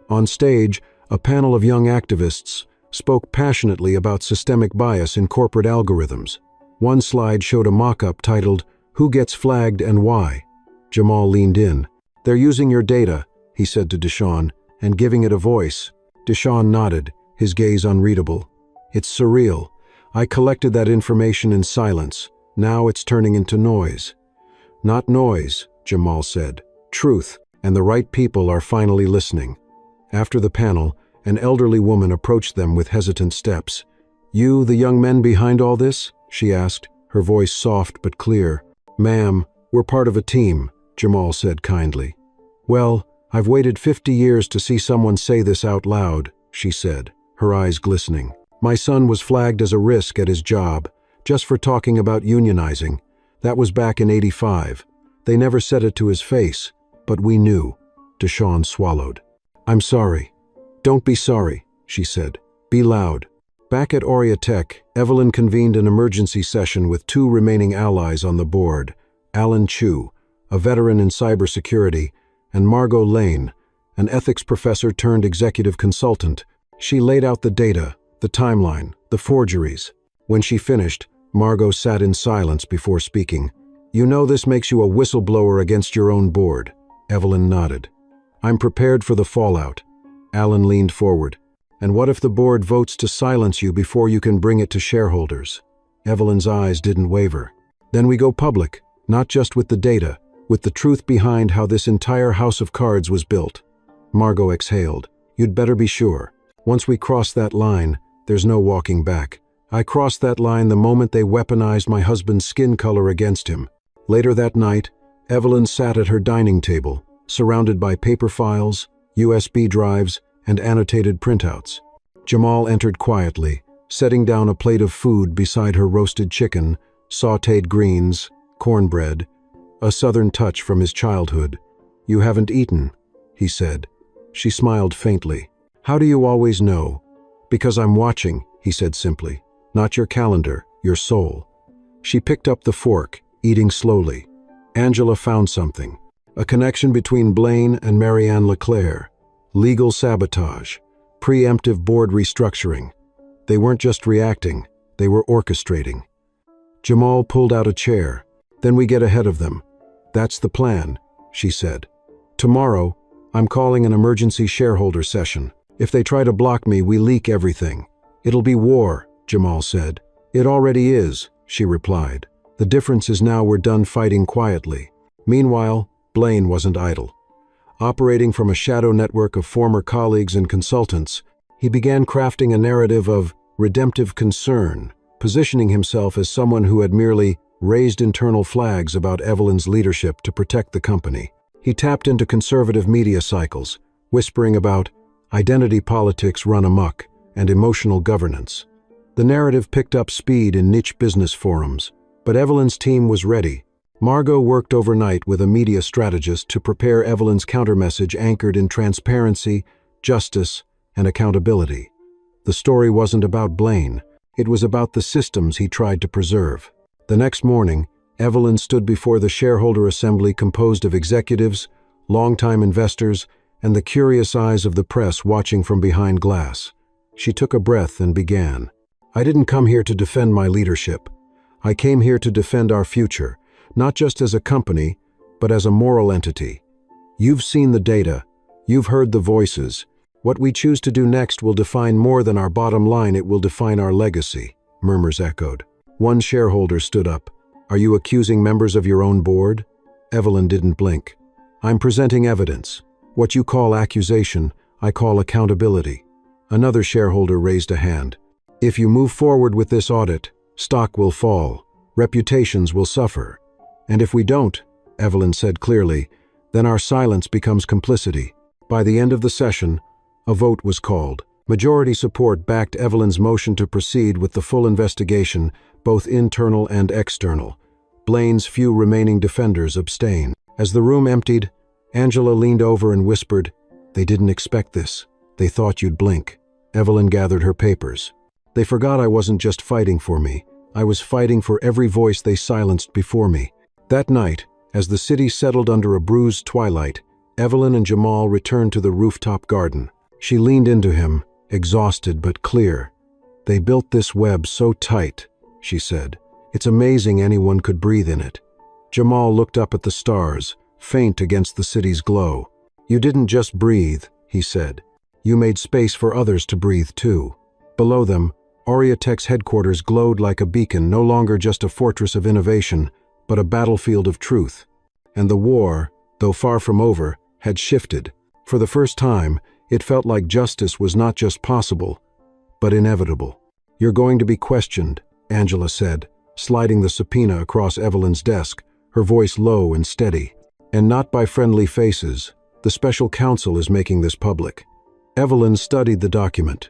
S1: On stage, a panel of young activists spoke passionately about systemic bias in corporate algorithms. One slide showed a mock-up titled, "Who Gets Flagged and Why?" Jamal leaned in. "They're using your data," he said to Deshawn, "and giving it a voice." Deshawn nodded, his gaze unreadable. "It's surreal. I collected that information in silence. Now it's turning into noise." "Not noise," Jamal said. "Truth, and the right people are finally listening." After the panel, an elderly woman approached them with hesitant steps. "You, the young men behind all this?" she asked, her voice soft but clear. "Ma'am, we're part of a team," Jamal said kindly. "Well, I've waited 50 years to see someone say this out loud," she said, her eyes glistening. "My son was flagged as a risk at his job, just for talking about unionizing. That was back in '85. They never said it to his face, but we knew." Deshawn swallowed. "I'm sorry." "Don't be sorry," she said. "Be loud." Back at Aurea Tech, Evelyn convened an emergency session with 2 remaining allies on the board, Alan Chu, a veteran in cybersecurity, and Margot Lane, an ethics professor turned executive consultant. She laid out the data, the timeline, the forgeries. When she finished, Margot sat in silence before speaking. "You know this makes you a whistleblower against your own board." Evelyn nodded. "I'm prepared for the fallout." Alan leaned forward. "And what if the board votes to silence you before you can bring it to shareholders?" Evelyn's eyes didn't waver. "Then we go public, not just with the data, with the truth behind how this entire house of cards was built." Margot exhaled. "You'd better be sure. Once we cross that line, there's no walking back. I crossed that line the moment they weaponized my husband's skin color against him." Later that night, Evelyn sat at her dining table, surrounded by paper files, USB drives, and annotated printouts. Jamal entered quietly, setting down a plate of food beside her roasted chicken, sautéed greens, cornbread, a southern touch from his childhood. "You haven't eaten," he said. She smiled faintly. "How do you always know?" "Because I'm watching," he said simply. "Not your calendar, your soul." She picked up the fork, eating slowly. Angela found something. A connection between Blaine and Marianne Leclerc. Legal sabotage. Preemptive board restructuring. They weren't just reacting, they were orchestrating. Jamal pulled out a chair. "Then we get ahead of them." "That's the plan," she said. "Tomorrow, I'm calling an emergency shareholder session. If they try to block me, we leak everything." "It'll be war," Jamal said. "It already is," she replied. "The difference is now we're done fighting quietly." Meanwhile, Blaine wasn't idle. Operating from a shadow network of former colleagues and consultants, he began crafting a narrative of redemptive concern, positioning himself as someone who had merely raised internal flags about Evelyn's leadership to protect the company. He tapped into conservative media cycles, whispering about identity politics run amok and emotional governance. The narrative picked up speed in niche business forums, but Evelyn's team was ready. Margot worked overnight with a media strategist to prepare Evelyn's countermessage anchored in transparency, justice, and accountability. The story wasn't about Blaine. It was about the systems he tried to preserve. The next morning, Evelyn stood before the shareholder assembly composed of executives, longtime investors, and the curious eyes of the press watching from behind glass. She took a breath and began. "I didn't come here to defend my leadership. I came here to defend our future. Not just as a company, but as a moral entity. You've seen the data. You've heard the voices. What we choose to do next will define more than our bottom line, it will define our legacy," murmurs echoed. One shareholder stood up. "Are you accusing members of your own board?" Evelyn didn't blink. "I'm presenting evidence. What you call accusation, I call accountability." Another shareholder raised a hand. "If you move forward with this audit, stock will fall. Reputations will suffer. And if we don't," Evelyn said clearly, "then our silence becomes complicity." By the end of the session, a vote was called. Majority support backed Evelyn's motion to proceed with the full investigation, both internal and external. Blaine's few remaining defenders abstained. As the room emptied, Angela leaned over and whispered, "They didn't expect this. They thought you'd blink." Evelyn gathered her papers. "They forgot I wasn't just fighting for me. I was fighting for every voice they silenced before me." That night, as the city settled under a bruised twilight, Evelyn and Jamal returned to the rooftop garden. She leaned into him, exhausted but clear. "They built this web so tight," she said. "It's amazing anyone could breathe in it." Jamal looked up at the stars, faint against the city's glow. "You didn't just breathe," he said. "You made space for others to breathe too." Below them, Oriatech's headquarters glowed like a beacon, no longer just a fortress of innovation, but a battlefield of truth. And the war, though far from over, had shifted. For the first time, it felt like justice was not just possible, but inevitable. "You're going to be questioned," Angela said, sliding the subpoena across Evelyn's desk, her voice low and steady. "And not by friendly faces. The special counsel is making this public." Evelyn studied the document.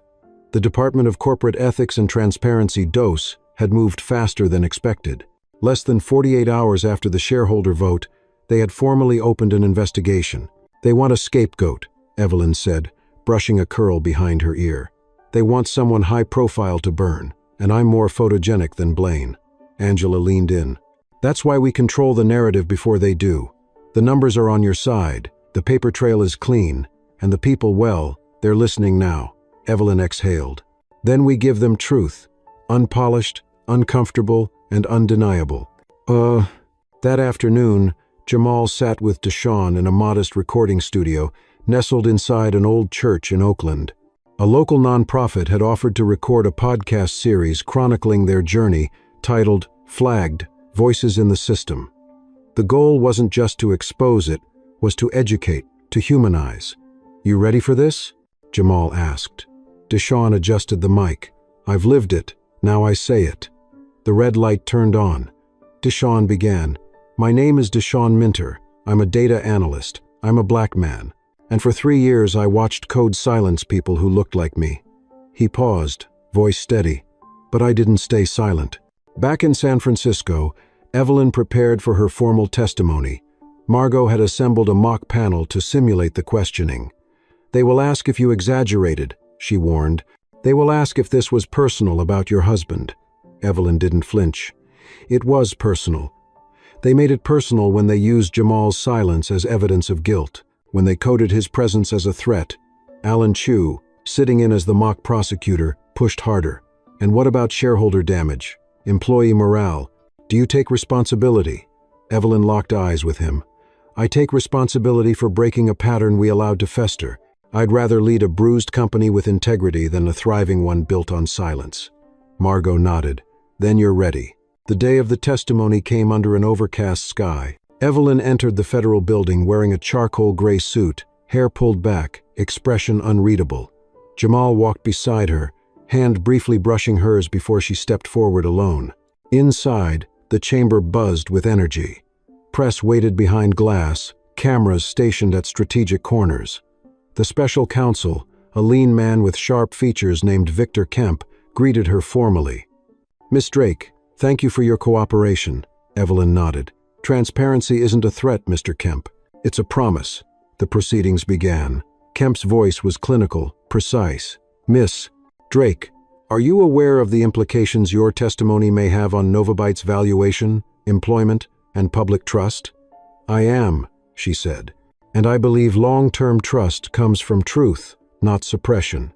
S1: The Department of Corporate Ethics and Transparency (DOS) had moved faster than expected. Less than 48 hours after the shareholder vote, they had formally opened an investigation. "They want a scapegoat," Evelyn said, brushing a curl behind her ear. "They want someone high-profile to burn, and I'm more photogenic than Blaine." Angela leaned in. "That's why we control the narrative before they do. The numbers are on your side, the paper trail is clean, and the people, well, they're listening now." Evelyn exhaled. "Then we give them truth, unpolished, uncomfortable, and undeniable." That afternoon, Jamal sat with Deshawn in a modest recording studio, nestled inside an old church in Oakland. A local nonprofit had offered to record a podcast series chronicling their journey, titled Flagged: Voices in the System. The goal wasn't just to expose it, was to educate, to humanize. "You ready for this?" Jamal asked. Deshawn adjusted the mic. "I've lived it, now I say it." The red light turned on. Deshawn began. "My name is Deshawn Minter. I'm a data analyst. I'm a black man. And for 3 years I watched code silence people who looked like me." He paused, voice steady. "But I didn't stay silent." Back in San Francisco, Evelyn prepared for her formal testimony. Margot had assembled a mock panel to simulate the questioning. "They will ask if you exaggerated," she warned. "They will ask if this was personal about your husband." Evelyn didn't flinch. It was personal. They made it personal when they used Jamal's silence as evidence of guilt, when they coded his presence as a threat. Alan Chu, sitting in as the mock prosecutor, pushed harder. "And what about shareholder damage? Employee morale? Do you take responsibility?" Evelyn locked eyes with him. "I take responsibility for breaking a pattern we allowed to fester. I'd rather lead a bruised company with integrity than a thriving one built on silence." Margot nodded. "Then you're ready." The day of the testimony came under an overcast sky. Evelyn entered the federal building wearing a charcoal gray suit, hair pulled back, expression unreadable. Jamal walked beside her, hand briefly brushing hers before she stepped forward alone. Inside, the chamber buzzed with energy. Press waited behind glass, cameras stationed at strategic corners. The special counsel, a lean man with sharp features named Victor Kemp, greeted her formally. "Miss Drake, thank you for your cooperation." Evelyn nodded. "Transparency isn't a threat, Mr. Kemp. It's a promise." The proceedings began. Kemp's voice was clinical, precise. "Miss Drake, are you aware of the implications your testimony may have on Novabyte's valuation, employment, and public trust?" "I am," she said. "And I believe long-term trust comes from truth, not suppression."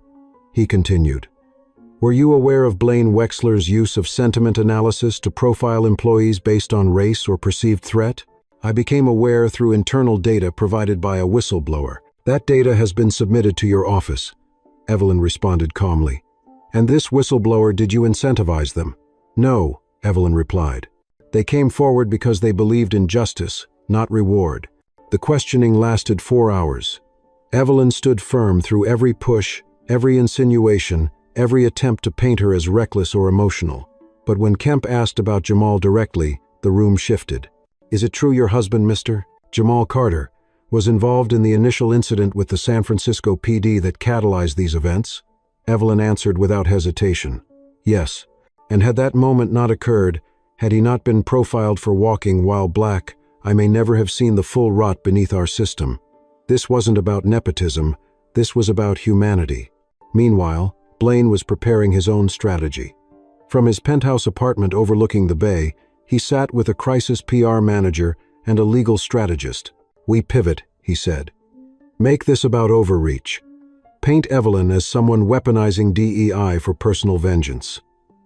S1: He continued. "Were you aware of Blaine Wexler's use of sentiment analysis to profile employees based on race or perceived threat?" "I became aware through internal data provided by a whistleblower. That data has been submitted to your office." Evelyn responded calmly. "And this whistleblower, did you incentivize them?" "No," Evelyn replied. "They came forward because they believed in justice, not reward." The questioning lasted 4 hours. Evelyn stood firm through every push, every insinuation, every attempt to paint her as reckless or emotional. But when Kemp asked about Jamal directly, the room shifted. "Is it true your husband, Mr. Jamal Carter, was involved in the initial incident with the San Francisco PD that catalyzed these events?" Evelyn answered without hesitation. "Yes. And had that moment not occurred, had he not been profiled for walking while black, I may never have seen the full rot beneath our system. This wasn't about nepotism, this was about humanity." Meanwhile, Blaine was preparing his own strategy. From his penthouse apartment overlooking the bay, he sat with a crisis PR manager and a legal strategist. "We pivot," he said. "Make this about overreach. Paint Evelyn as someone weaponizing DEI for personal vengeance."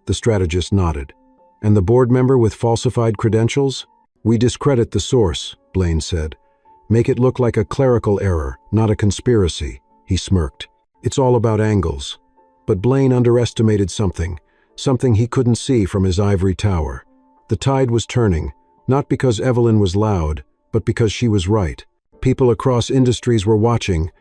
S1: The strategist nodded. "And the board member with falsified credentials?" "We discredit the source," Blaine said. Make it look like a clerical error, not a conspiracy, he smirked. It's all about angles. But Blaine underestimated something he couldn't see from his ivory tower. The tide was turning, not because Evelyn was loud, but because she was right. People across industries were watching,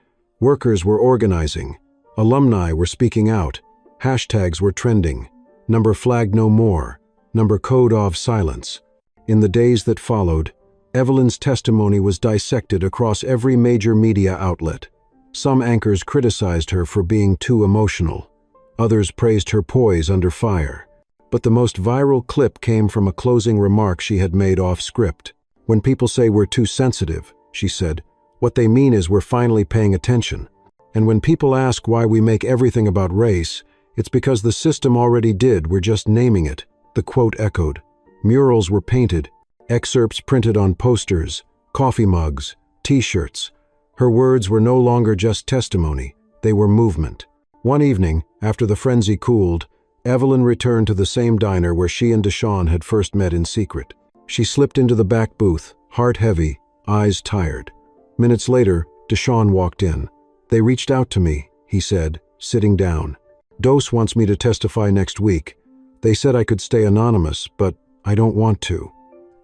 S1: workers were organizing, alumni were speaking out, hashtags were trending, number flag no more, number code of silence. In the days that followed, Evelyn's testimony was dissected across every major media outlet. Some anchors criticized her for being too emotional. Others praised her poise under fire. But the most viral clip came from a closing remark she had made off script. When people say we're too sensitive, she said, what they mean is we're finally paying attention. And when people ask why we make everything about race, it's because the system already did, we're just naming it. The quote echoed. Murals were painted, excerpts printed on posters, coffee mugs, t-shirts. Her words were no longer just testimony, they were movement. One evening, after the frenzy cooled, Evelyn returned to the same diner where she and Deshawn had first met in secret. She slipped into the back booth, heart heavy, eyes tired. Minutes later, Deshawn walked in. They reached out to me, he said, sitting down. Dose wants me to testify next week. They said I could stay anonymous, but I don't want to.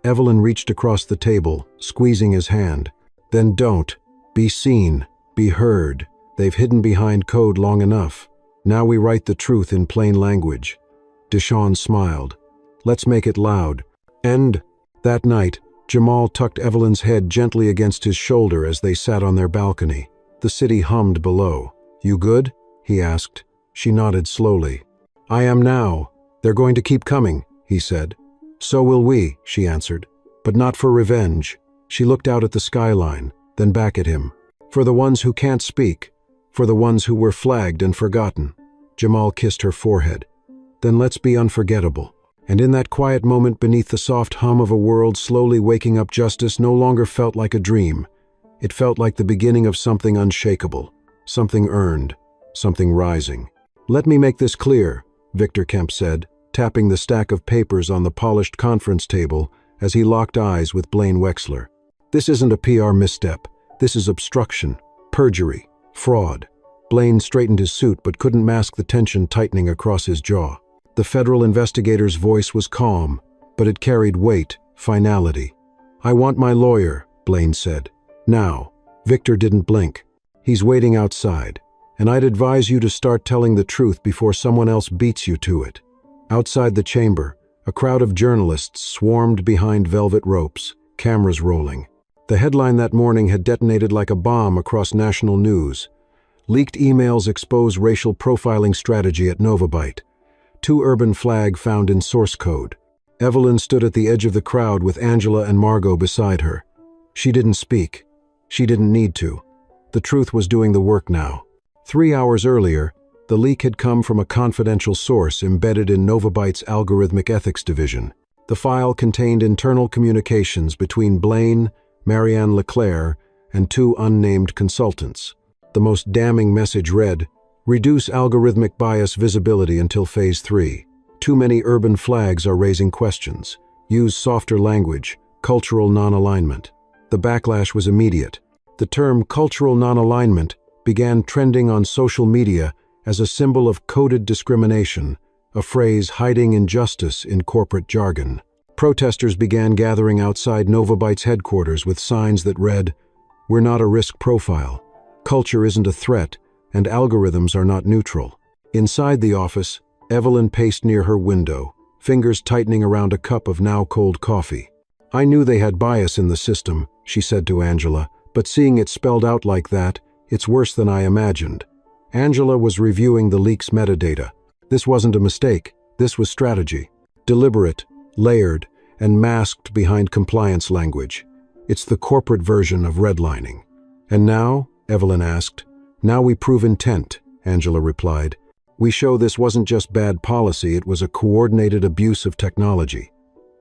S1: Evelyn reached across the table, squeezing his hand. Then don't. Be seen. Be heard. They've hidden behind code long enough. Now we write the truth in plain language. Deshawn smiled. Let's make it loud. And that night, Jamal tucked Evelyn's head gently against his shoulder as they sat on their balcony. The city hummed below. You good? He asked. She nodded slowly. I am now. They're going to keep coming, he said. So will we, she answered. But not for revenge. She looked out at the skyline, then back at him. For the ones who can't speak. For the ones who were flagged and forgotten. Jamal kissed her forehead. Then let's be unforgettable. And in that quiet moment beneath the soft hum of a world slowly waking up, justice no longer felt like a dream. It felt like the beginning of something unshakable, something earned, something rising. Let me make this clear, Victor Kemp said, tapping the stack of papers on the polished conference table as he locked eyes with Blaine Wexler. This isn't a PR misstep. This is obstruction, perjury, fraud. Blaine straightened his suit but couldn't mask the tension tightening across his jaw. The federal investigator's voice was calm, but it carried weight, finality. I want my lawyer, Blaine said. Now. Victor didn't blink. He's waiting outside, and I'd advise you to start telling the truth before someone else beats you to it. Outside the chamber, a crowd of journalists swarmed behind velvet ropes, cameras rolling. The headline that morning had detonated like a bomb across national news. Leaked emails expose racial profiling strategy at Novabyte. 2 urban flag found in source code. Evelyn stood at the edge of the crowd with Angela and Margot beside her. She didn't speak. She didn't need to. The truth was doing the work now. 3 hours earlier, the leak had come from a confidential source embedded in Novabyte's algorithmic ethics division. The file contained internal communications between Blaine, Marianne Leclerc, and 2 unnamed consultants. The most damning message read, reduce algorithmic bias visibility until Phase 3. Too many urban flags are raising questions. Use softer language, cultural non-alignment. The backlash was immediate. The term cultural non-alignment began trending on social media as a symbol of coded discrimination, a phrase hiding injustice in corporate jargon. Protesters began gathering outside Novabyte's headquarters with signs that read, we're not a risk profile. Culture isn't a threat, and algorithms are not neutral. Inside the office, Evelyn paced near her window, fingers tightening around a cup of now cold coffee. I knew they had bias in the system, she said to Angela, but seeing it spelled out like that, it's worse than I imagined. Angela was reviewing the leak's metadata. This wasn't a mistake, this was strategy. Deliberate, layered, and masked behind compliance language. It's the corporate version of redlining. And now, Evelyn asked. Now we prove intent, Angela replied. We show this wasn't just bad policy, it was a coordinated abuse of technology.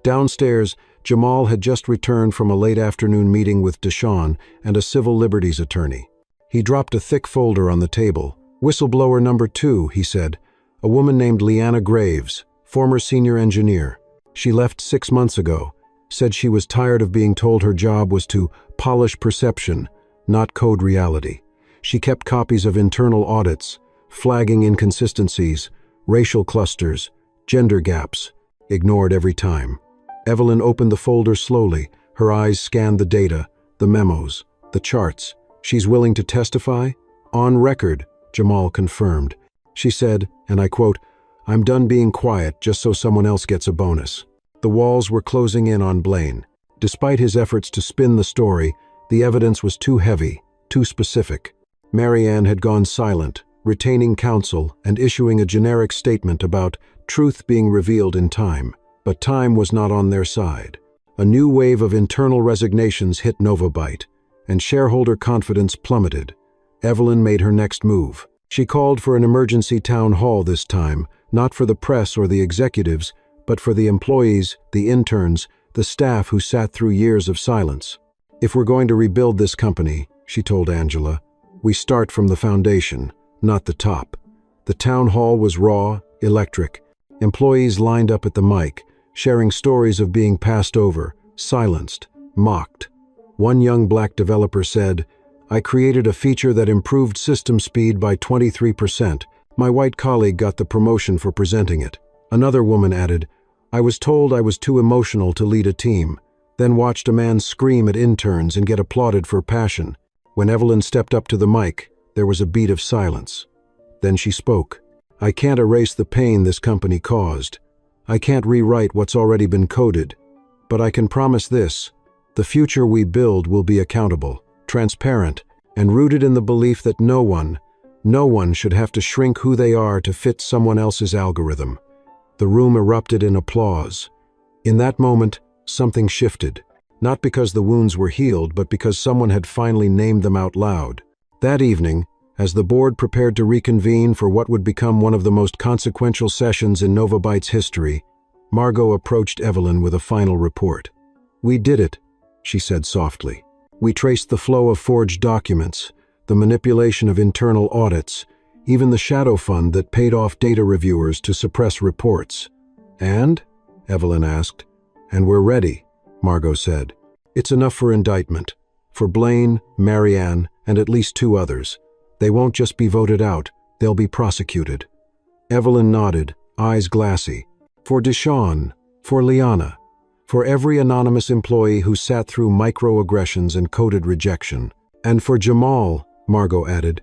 S1: Downstairs, Jamal had just returned from a late afternoon meeting with Deshawn and a civil liberties attorney. He dropped a thick folder on the table. Whistleblower number 2, he said. A woman named Leanna Graves, former senior engineer. She left 6 months ago. said she was tired of being told her job was to polish perception, not code reality. She kept copies of internal audits, flagging inconsistencies, racial clusters, gender gaps, ignored every time. Evelyn opened the folder slowly. Her eyes scanned the data, the memos, the charts. "She's willing to testify?" "On record," Jamal confirmed. She said, and I quote, "I'm done being quiet just so someone else gets a bonus." The walls were closing in on Blaine. Despite his efforts to spin the story, the evidence was too heavy, too specific. Marianne had gone silent, retaining counsel and issuing a generic statement about truth being revealed in time. But time was not on their side. A new wave of internal resignations hit Novabyte, and shareholder confidence plummeted. Evelyn made her next move. She called for an emergency town hall this time, not for the press or the executives, but for the employees, the interns, the staff who sat through years of silence. "If we're going to rebuild this company," she told Angela, "we start from the foundation, not the top." The town hall was raw, electric. Employees lined up at the mic, sharing stories of being passed over, silenced, mocked. One young black developer said, "I created a feature that improved system speed by 23%. My white colleague got the promotion for presenting it." Another woman added, "I was told I was too emotional to lead a team, then watched a man scream at interns and get applauded for passion." When Evelyn stepped up to the mic, there was a beat of silence. Then she spoke. "I can't erase the pain this company caused. I can't rewrite what's already been coded. But I can promise this: the future we build will be accountable, transparent, and rooted in the belief that no one should have to shrink who they are to fit someone else's algorithm." The room erupted in applause. In that moment, something shifted, not because the wounds were healed, but because someone had finally named them out loud. That evening, as the board prepared to reconvene for what would become one of the most consequential sessions in Novabyte's history, Margot approached Evelyn with a final report. "We did it," she said softly. "We traced the flow of forged documents, the manipulation of internal audits, even the shadow fund that paid off data reviewers to suppress reports." "And?" Evelyn asked. "And we're ready," Margot said. "It's enough for indictment. For Blaine, Marianne, and at least 2 others. They won't just be voted out, they'll be prosecuted." Evelyn nodded, eyes glassy. "For Deshawn, for Liana, for every anonymous employee who sat through microaggressions and coded rejection. And for Jamal," Margot added.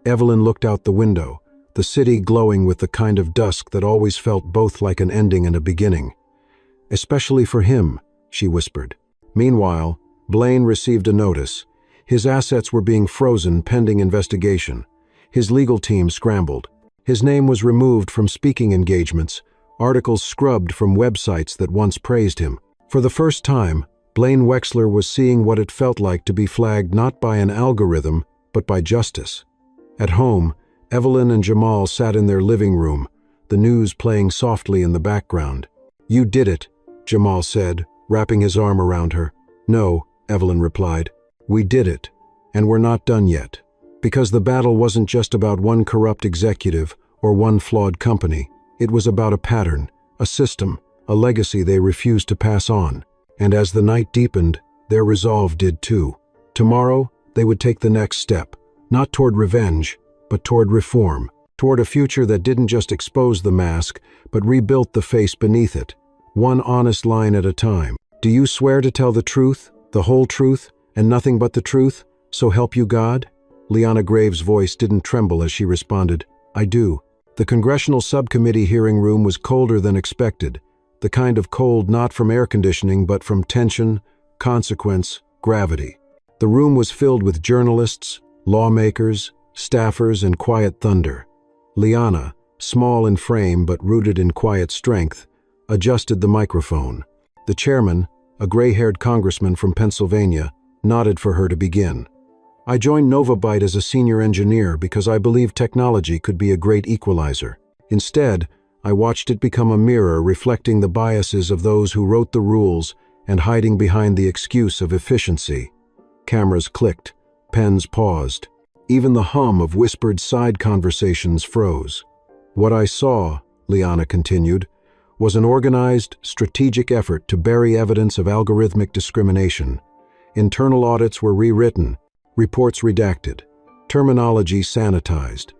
S1: Evelyn looked out the window, the city glowing with the kind of dusk that always felt both like an ending and a beginning. "Especially for him," she whispered. Meanwhile, Blaine received a notice. His assets were being frozen pending investigation. His legal team scrambled. His name was removed from speaking engagements, articles scrubbed from websites that once praised him. For the first time, Blaine Wexler was seeing what it felt like to be flagged not by an algorithm, but by justice. At home, Evelyn and Jamal sat in their living room, the news playing softly in the background. "You did it," Jamal said, wrapping his arm around her. "No," Evelyn replied. "We did it, and we're not done yet. Because the battle wasn't just about one corrupt executive or one flawed company. It was about a pattern, a system, a legacy they refused to pass on. And as the night deepened, their resolve did too. Tomorrow, they would take the next step, not toward revenge, but toward reform, toward a future that didn't just expose the mask, but rebuilt the face beneath it, one honest line at a time. "Do you swear to tell the truth, the whole truth, and nothing but the truth, so help you God?" Liana Graves' voice didn't tremble as she responded, "I do." The congressional subcommittee hearing room was colder than expected, the kind of cold not from air conditioning but from tension, consequence, gravity. The room was filled with journalists, lawmakers, staffers, and quiet thunder. Liana, small in frame but rooted in quiet strength, adjusted the microphone. The chairman, a gray-haired congressman from Pennsylvania, nodded for her to begin. "I joined Novabyte as a senior engineer because I believed technology could be a great equalizer. Instead, I watched it become a mirror reflecting the biases of those who wrote the rules and hiding behind the excuse of efficiency." Cameras clicked, pens paused. Even the hum of whispered side conversations froze. "What I saw," Liana continued, was an organized, strategic effort to bury evidence of algorithmic discrimination. Internal audits were rewritten, reports redacted, terminology sanitized.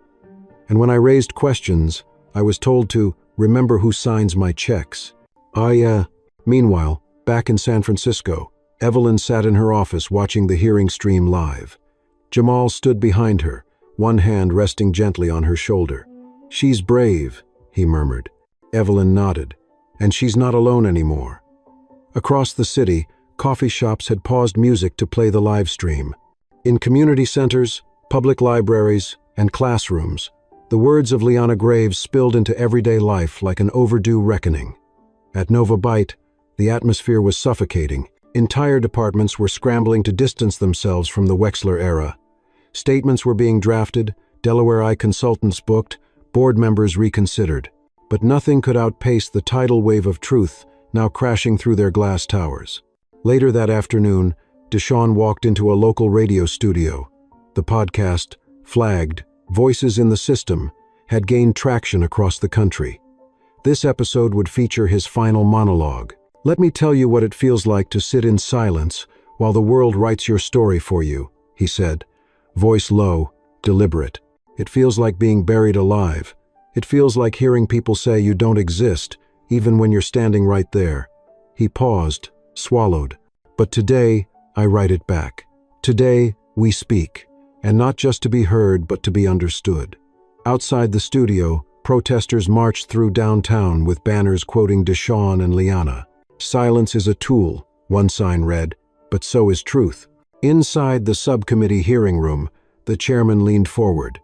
S1: And when I raised questions, I was told to remember who signs my checks. Meanwhile, back in San Francisco, Evelyn sat in her office watching the hearing stream live. Jamal stood behind her, one hand resting gently on her shoulder. "She's brave," he murmured. Evelyn nodded. "And she's not alone anymore." Across the city, coffee shops had paused music to play the live stream. In community centers, public libraries, and classrooms, the words of Liana Graves spilled into everyday life like an overdue reckoning. At Nova Byte, the atmosphere was suffocating. Entire departments were scrambling to distance themselves from the Wexler era. Statements were being drafted, Delaware Eye consultants booked, board members reconsidered. But nothing could outpace the tidal wave of truth now crashing through their glass towers. Later that afternoon, Deshawn walked into a local radio studio. The podcast, flagged, Voices in the System, had gained traction across the country. This episode would feature his final monologue. "Let me tell you what it feels like to sit in silence while the world writes your story for you," he said, voice low, deliberate. "It feels like being buried alive. It feels like hearing people say you don't exist, even when you're standing right there." He paused, swallowed. "But today, I write it back. Today, we speak, and not just to be heard, but to be understood." Outside the studio, protesters marched through downtown with banners quoting Deshawn and Liana. "Silence is a tool," one sign read, "but so is truth." Inside the subcommittee hearing room, the chairman leaned forward.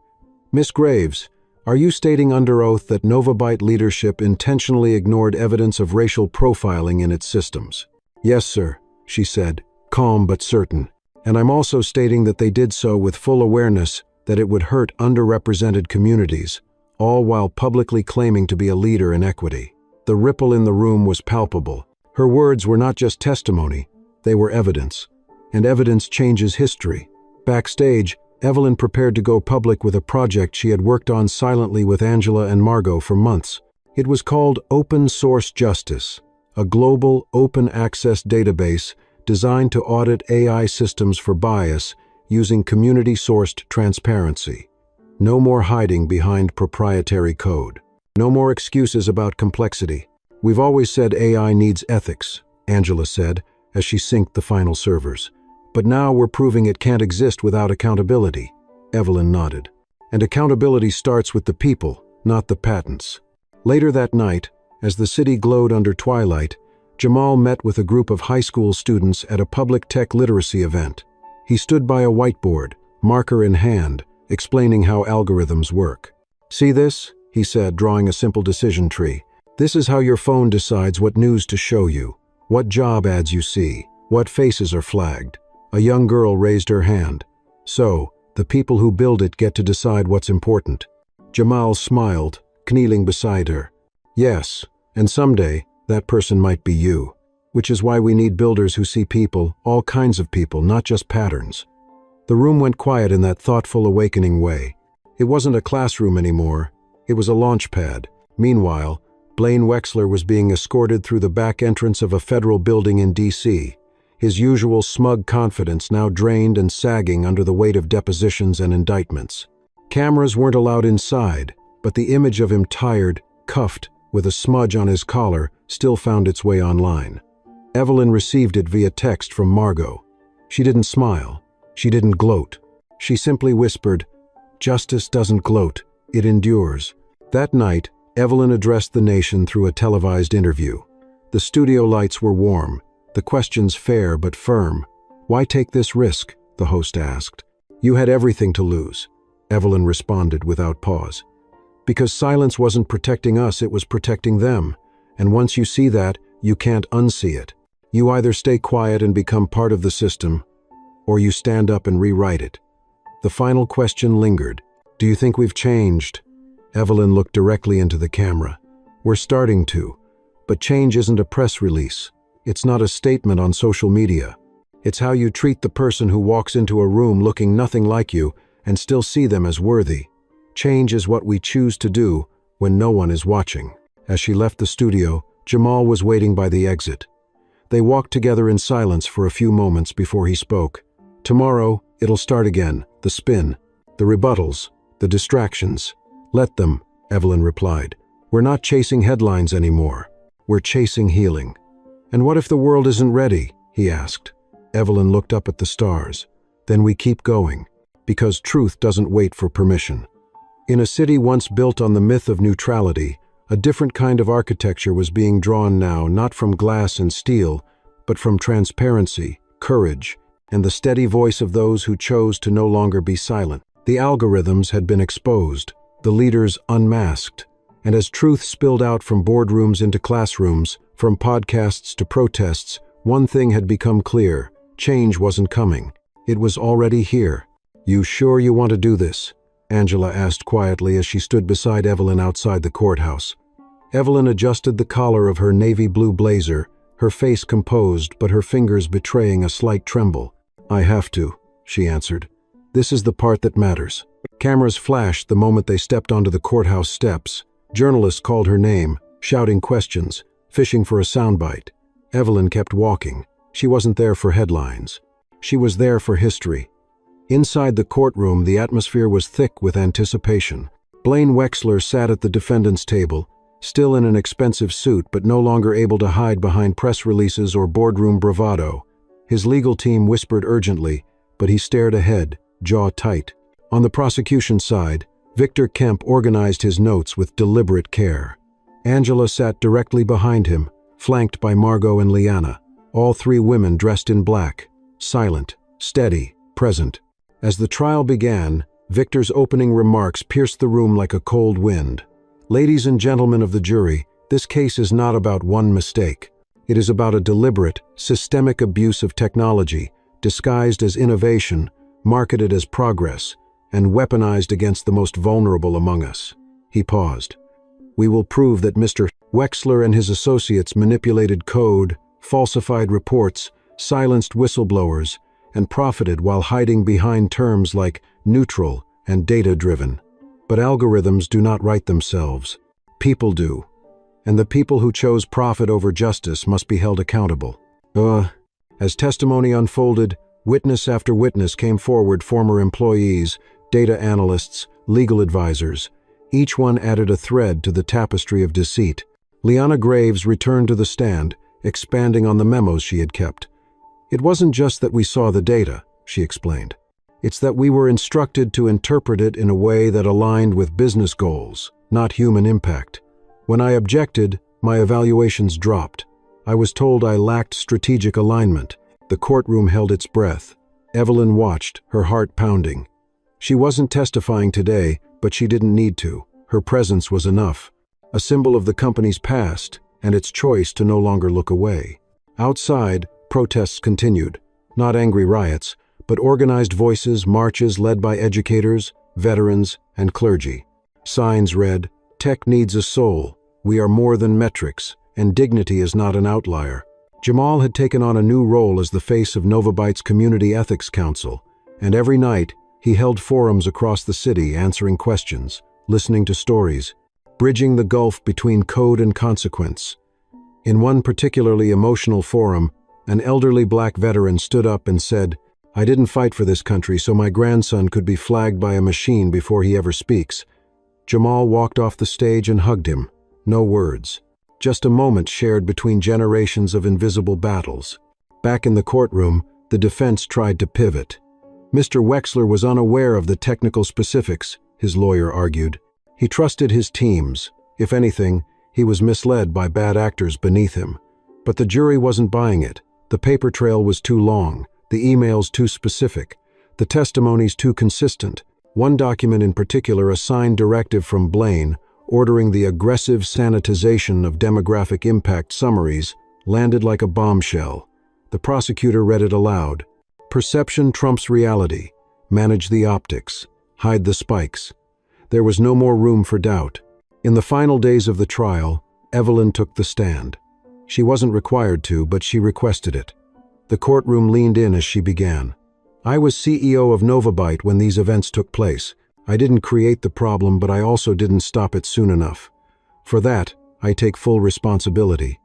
S1: "Miss Graves, are you stating under oath that Nova Byte leadership intentionally ignored evidence of racial profiling in its systems?" "Yes, sir," she said, calm but certain. "And I'm also stating that they did so with full awareness that it would hurt underrepresented communities, all while publicly claiming to be a leader in equity." The ripple in the room was palpable. Her words were not just testimony, they were evidence. And evidence changes history. Backstage, Evelyn prepared to go public with a project she had worked on silently with Angela and Margot for months. It was called Open Source Justice, a global open-access database designed to audit AI systems for bias using community-sourced transparency. No more hiding behind proprietary code. No more excuses about complexity. "We've always said AI needs ethics," Angela said, as she synced the final servers. "But now we're proving it can't exist without accountability." Evelyn nodded. "And accountability starts with the people, not the patents." Later that night, as the city glowed under twilight, Jamal met with a group of high school students at a public tech literacy event. He stood by a whiteboard, marker in hand, explaining how algorithms work. "See this?" he said, drawing a simple decision tree. "This is how your phone decides what news to show you, what job ads you see, what faces are flagged." A young girl raised her hand. "So, the people who build it get to decide what's important." Jamal smiled, kneeling beside her. "Yes, and someday, that person might be you. Which is why we need builders who see people, all kinds of people, not just patterns." The room went quiet in that thoughtful, awakening way. It wasn't a classroom anymore. It was a launch pad. Meanwhile, Blaine Wexler was being escorted through the back entrance of a federal building in D.C., his usual smug confidence now drained and sagging under the weight of depositions and indictments. Cameras weren't allowed inside, but the image of him tired, cuffed, with a smudge on his collar still found its way online. Evelyn received it via text from Margot. She didn't smile. She didn't gloat. She simply whispered, "Justice doesn't gloat, it endures." That night, Evelyn addressed the nation through a televised interview. The studio lights were warm, the questions fair but firm. "Why take this risk?" the host asked. "You had everything to lose," Evelyn responded without pause. "Because silence wasn't protecting us, it was protecting them. And once you see that, you can't unsee it. You either stay quiet and become part of the system, or you stand up and rewrite it." The final question lingered. "Do you think we've changed?" Evelyn looked directly into the camera. "We're starting to. But change isn't a press release. It's not a statement on social media. It's how you treat the person who walks into a room looking nothing like you and still see them as worthy. Change is what we choose to do when no one is watching." As she left the studio, Jamal was waiting by the exit. They walked together in silence for a few moments before he spoke. "Tomorrow, it'll start again, the spin, the rebuttals, the distractions. Let them," Evelyn replied. "We're not chasing headlines anymore. We're chasing healing." "And what if the world isn't ready?" he asked. Evelyn looked up at the stars. "Then we keep going, because truth doesn't wait for permission." In a city once built on the myth of neutrality, a different kind of architecture was being drawn now, not from glass and steel, but from transparency, courage, and the steady voice of those who chose to no longer be silent. The algorithms had been exposed, the leaders unmasked, and as truth spilled out from boardrooms into classrooms, from podcasts to protests, one thing had become clear: change wasn't coming. It was already here. "You sure you want to do this?" Angela asked quietly as she stood beside Evelyn outside the courthouse. Evelyn adjusted the collar of her navy blue blazer, her face composed but her fingers betraying a slight tremble. "I have to," she answered. "This is the part that matters." Cameras flashed the moment they stepped onto the courthouse steps. Journalists called her name, shouting questions, fishing for a soundbite. Evelyn kept walking. She wasn't there for headlines. She was there for history. Inside the courtroom, the atmosphere was thick with anticipation. Blaine Wexler sat at the defendant's table, still in an expensive suit but no longer able to hide behind press releases or boardroom bravado. His legal team whispered urgently, but he stared ahead, jaw tight. On the prosecution side, Victor Kemp organized his notes with deliberate care. Angela sat directly behind him, flanked by Margot and Liana, all three women dressed in black, silent, steady, present. As the trial began, Victor's opening remarks pierced the room like a cold wind. "Ladies and gentlemen of the jury, this case is not about one mistake. It is about a deliberate, systemic abuse of technology, disguised as innovation, marketed as progress, and weaponized against the most vulnerable among us." He paused. "We will prove that Mr. Wexler and his associates manipulated code, falsified reports, silenced whistleblowers, and profited while hiding behind terms like neutral and data-driven. But algorithms do not write themselves. People do. And the people who chose profit over justice must be held accountable." As testimony unfolded, witness after witness came forward: former employees, data analysts, legal advisors. Each one added a thread to the tapestry of deceit. Liana Graves returned to the stand, expanding on the memos she had kept. "It wasn't just that we saw the data," she explained. "It's that we were instructed to interpret it in a way that aligned with business goals, not human impact. When I objected, my evaluations dropped. I was told I lacked strategic alignment." The courtroom held its breath. Evelyn watched, her heart pounding. She wasn't testifying today, but she didn't need to. Her presence was enough, a symbol of the company's past and its choice to no longer look away. Outside, protests continued, not angry riots, but organized voices, marches led by educators, veterans, and clergy. Signs read, "Tech needs a soul, we are more than metrics, and dignity is not an outlier." Jamal had taken on a new role as the face of Novabyte's Community Ethics Council, and every night he held forums across the city answering questions, listening to stories, bridging the gulf between code and consequence. In one particularly emotional forum, an elderly black veteran stood up and said, "I didn't fight for this country so my grandson could be flagged by a machine before he ever speaks." Jamal walked off the stage and hugged him. No words. Just a moment shared between generations of invisible battles. Back in the courtroom, the defense tried to pivot. Mr. Wexler was unaware of the technical specifics, his lawyer argued. He trusted his teams. If anything, he was misled by bad actors beneath him. But the jury wasn't buying it. The paper trail was too long, the emails too specific, the testimonies too consistent. One document in particular, a signed directive from Blaine, ordering the aggressive sanitization of demographic impact summaries, landed like a bombshell. The prosecutor read it aloud. "Perception trumps reality. Manage the optics. Hide the spikes." There was no more room for doubt. In the final days of the trial, Evelyn took the stand. She wasn't required to, but she requested it. The courtroom leaned in as she began. "I was CEO of Novabyte when these events took place. I didn't create the problem, but I also didn't stop it soon enough. For that, I take full responsibility.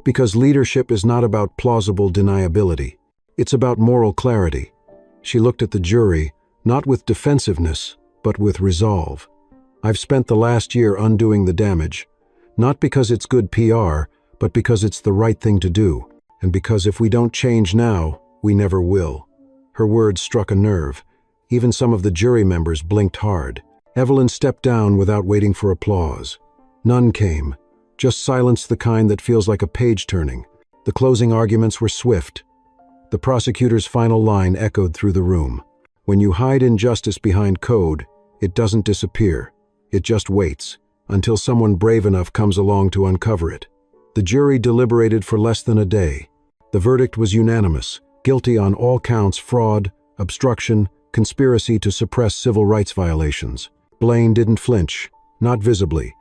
S1: Because leadership is not about plausible deniability. It's about moral clarity. She looked at the jury, not with defensiveness, but with resolve. I've spent the last year undoing the damage, not because it's good PR, but because it's the right thing to do, and because if we don't change now, we never will. Her words struck a nerve. Even some of the jury members blinked hard. Evelyn stepped down without waiting for applause. None came, just silence, the kind that feels like a page turning. The closing arguments were swift. The prosecutor's final line echoed through the room. When you hide injustice behind code, it doesn't disappear. It just waits, until someone brave enough comes along to uncover it. The jury deliberated for less than a day. The verdict was unanimous, guilty on all counts: fraud, obstruction, conspiracy to suppress civil rights violations. Blaine didn't flinch, not visibly.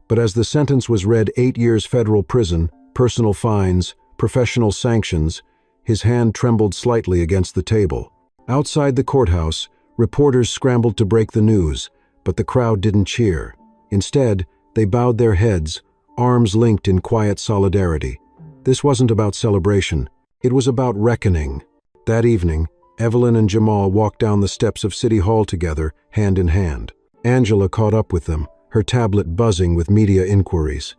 S1: But as the sentence was read, 8 years federal prison, personal fines, professional sanctions, his hand trembled slightly against the table. Outside the courthouse, reporters scrambled to break the news, but the crowd didn't cheer. Instead, they bowed their heads, arms linked in quiet solidarity. This wasn't about celebration. It was about reckoning. That evening, Evelyn and Jamal walked down the steps of City Hall together, hand in hand. Angela caught up with them, her tablet buzzing with media inquiries.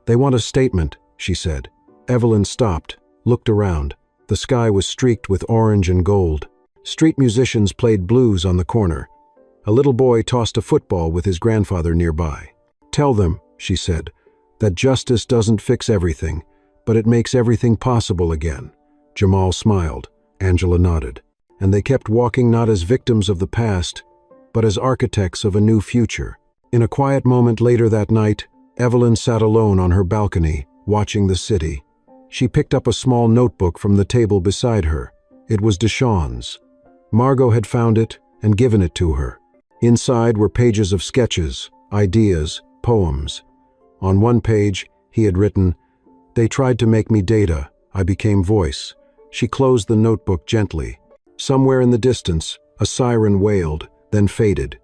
S1: "They want a statement," she said. Evelyn stopped, looked around. The sky was streaked with orange and gold. Street musicians played blues on the corner. A little boy tossed a football with his grandfather nearby. "Tell them," she said, "that justice doesn't fix everything, but it makes everything possible again." Jamal smiled. Angela nodded. And they kept walking, not as victims of the past, but as architects of a new future. In a quiet moment later that night, Evelyn sat alone on her balcony, watching the city. She picked up a small notebook from the table beside her. It was Deshawn's. Margot had found it and given it to her. Inside were pages of sketches, ideas, poems. On one page, he had written, "They tried to make me data. I became voice." She closed the notebook gently. Somewhere in the distance, a siren wailed, then faded.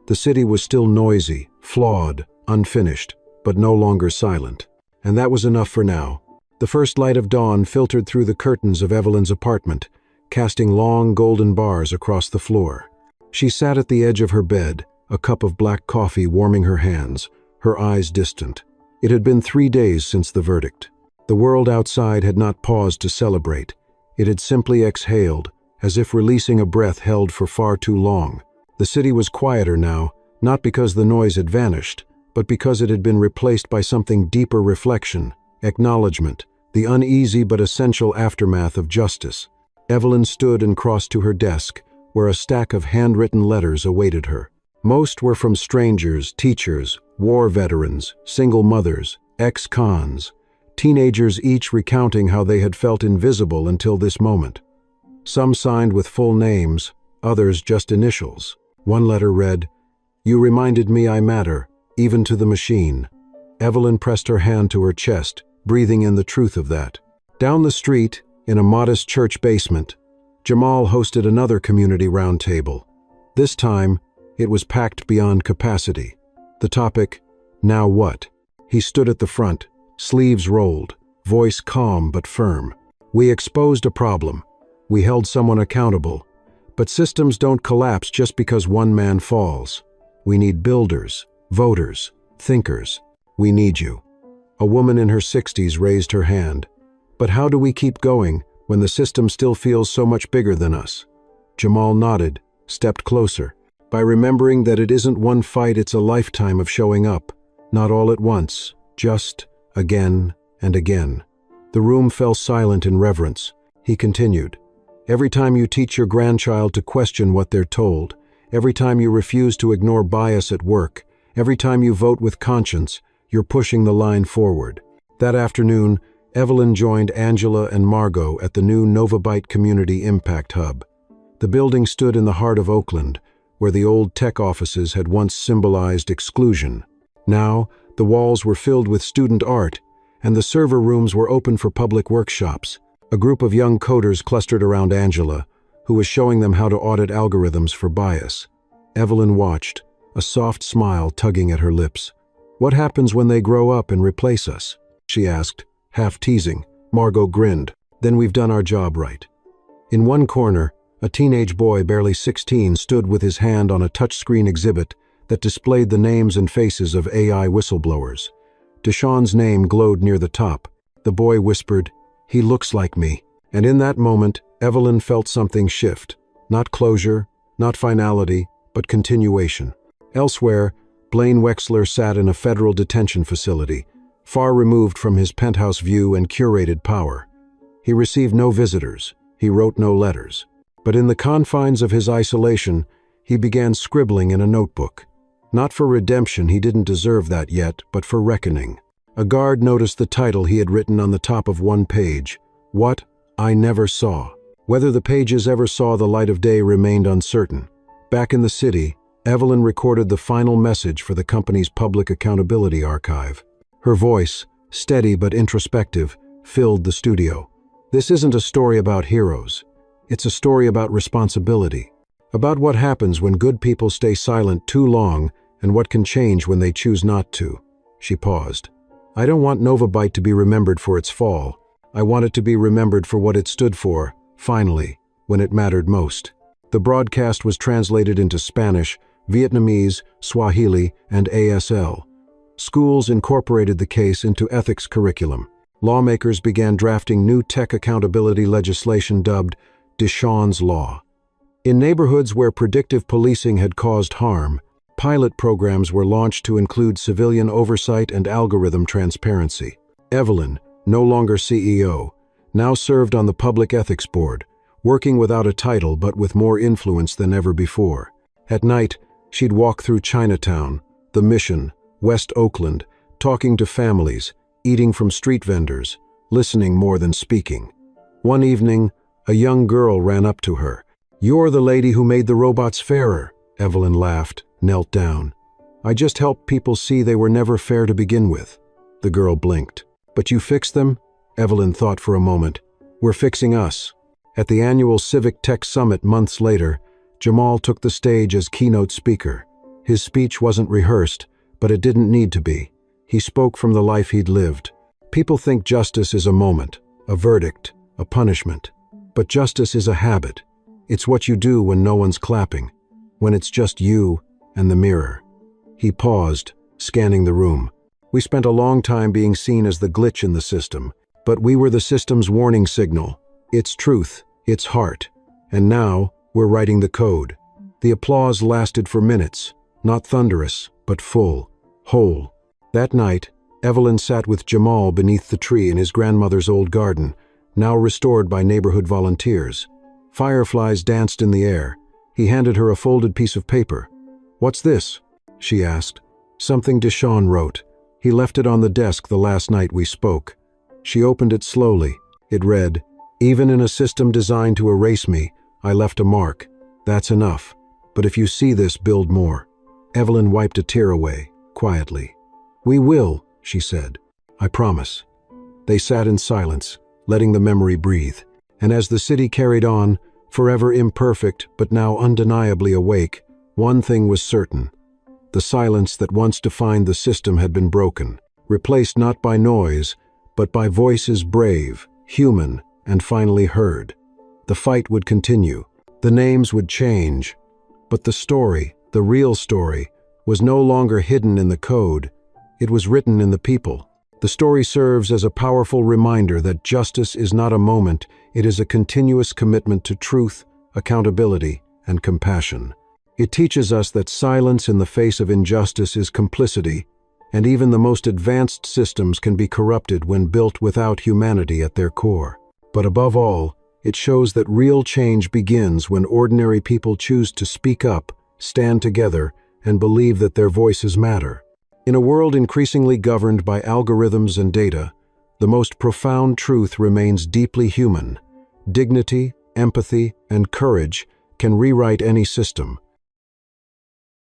S1: The city was still noisy, flawed, unfinished, but no longer silent. And that was enough for now. The first light of dawn filtered through the curtains of Evelyn's apartment, casting long golden bars across the floor. She sat at the edge of her bed, a cup of black coffee warming her hands, her eyes distant. It had been 3 days since the verdict. The world outside had not paused to celebrate. It had simply exhaled, as if releasing a breath held for far too long. The city was quieter now, not because the noise had vanished, but because it had been replaced by something deeper: reflection, acknowledgement, the uneasy but essential aftermath of justice. Evelyn stood and crossed to her desk, where a stack of handwritten letters awaited her. Most were from strangers, teachers, war veterans, single mothers, ex-cons, teenagers, each recounting how they had felt invisible until this moment. Some signed with full names, others just initials. One letter read, "You reminded me I matter, even to the machine." Evelyn pressed her hand to her chest, breathing in the truth of that. Down the street, in a modest church basement, Jamal hosted another community roundtable. This time, it was packed beyond capacity. The topic, "Now what?" He stood at the front, sleeves rolled, voice calm but firm. "We exposed a problem. We held someone accountable. But systems don't collapse just because one man falls. We need builders, voters, thinkers. We need you." A woman in her 60s raised her hand. "But how do we keep going when the system still feels so much bigger than us?" Jamal nodded, stepped closer. "By remembering that it isn't one fight, it's a lifetime of showing up. Not all at once, just again and again." The room fell silent in reverence. He continued, "Every time you teach your grandchild to question what they're told, every time you refuse to ignore bias at work, every time you vote with conscience, you're pushing the line forward." That afternoon, Evelyn joined Angela and Margot at the new Novabyte Community Impact Hub. The building stood in the heart of Oakland, where the old tech offices had once symbolized exclusion. Now, the walls were filled with student art, and the server rooms were open for public workshops. A group of young coders clustered around Angela, who was showing them how to audit algorithms for bias. Evelyn watched, a soft smile tugging at her lips. What happens when they grow up and replace us? She asked, half teasing. Margot grinned. Then we've done our job right. In one corner, a teenage boy barely 16 stood with his hand on a touchscreen exhibit that displayed the names and faces of AI whistleblowers. Deshawn's name glowed near the top. The boy whispered, "He looks like me." And in that moment, Evelyn felt something shift. Not closure, not finality, but continuation. Elsewhere, Blaine Wexler sat in a federal detention facility, far removed from his penthouse view and curated power. He received no visitors. He wrote no letters. But in the confines of his isolation, he began scribbling in a notebook. Not for redemption, he didn't deserve that yet, but for reckoning. A guard noticed the title he had written on the top of one page, "What I Never Saw." Whether the pages ever saw the light of day remained uncertain. Back in the city, Evelyn recorded the final message for the company's public accountability archive. Her voice, steady but introspective, filled the studio. This isn't a story about heroes. It's a story about responsibility. About what happens when good people stay silent too long and what can change when they choose not to. She paused. I don't want Novabyte to be remembered for its fall. I want it to be remembered for what it stood for, finally, when it mattered most. The broadcast was translated into Spanish, Vietnamese, Swahili, and ASL. Schools incorporated the case into ethics curriculum. Lawmakers began drafting new tech accountability legislation dubbed Deshawn's Law. In neighborhoods where predictive policing had caused harm, pilot programs were launched to include civilian oversight and algorithm transparency. Evelyn, no longer CEO, now served on the Public Ethics Board, working without a title but with more influence than ever before. At night, she'd walk through Chinatown, the Mission, West Oakland, talking to families, eating from street vendors, listening more than speaking. One evening, a young girl ran up to her. "You're the lady who made the robots fairer," Evelyn laughed, knelt down. "I just helped people see they were never fair to begin with." The girl blinked. "But you fixed them?" Evelyn thought for a moment. "We're fixing us." At the annual Civic Tech Summit months later, Jamal took the stage as keynote speaker. His speech wasn't rehearsed, but it didn't need to be. He spoke from the life he'd lived. People think justice is a moment, a verdict, a punishment. But justice is a habit. It's what you do when no one's clapping, when it's just you and the mirror. He paused, scanning the room. We spent a long time being seen as the glitch in the system, but we were the system's warning signal, its truth, its heart. And now, we're writing the code. The applause lasted for minutes, not thunderous, but full, whole. That night, Evelyn sat with Jamal beneath the tree in his grandmother's old garden, now restored by neighborhood volunteers. Fireflies danced in the air. He handed her a folded piece of paper. "What's this?" she asked. "Something Deshawn wrote. He left it on the desk the last night we spoke." She opened it slowly. It read, "Even in a system designed to erase me, I left a mark. That's enough. But if you see this, build more." Evelyn wiped a tear away, quietly. "We will," she said. "I promise." They sat in silence, letting the memory breathe. And as the city carried on, forever imperfect but now undeniably awake, one thing was certain. The silence that once defined the system had been broken, replaced not by noise, but by voices brave, human, and finally heard. The fight would continue. The names would change. But the story, the real story, was no longer hidden in the code. It was written in the people. The story serves as a powerful reminder that justice is not a moment, it is a continuous commitment to truth, accountability, and compassion. It teaches us that silence in the face of injustice is complicity, and even the most advanced systems can be corrupted when built without humanity at their core. But above all, it shows that real change begins when ordinary people choose to speak up, stand together, and believe that their voices matter. In a world increasingly governed by algorithms and data, the most profound truth remains deeply human. Dignity, empathy, and courage can rewrite any system.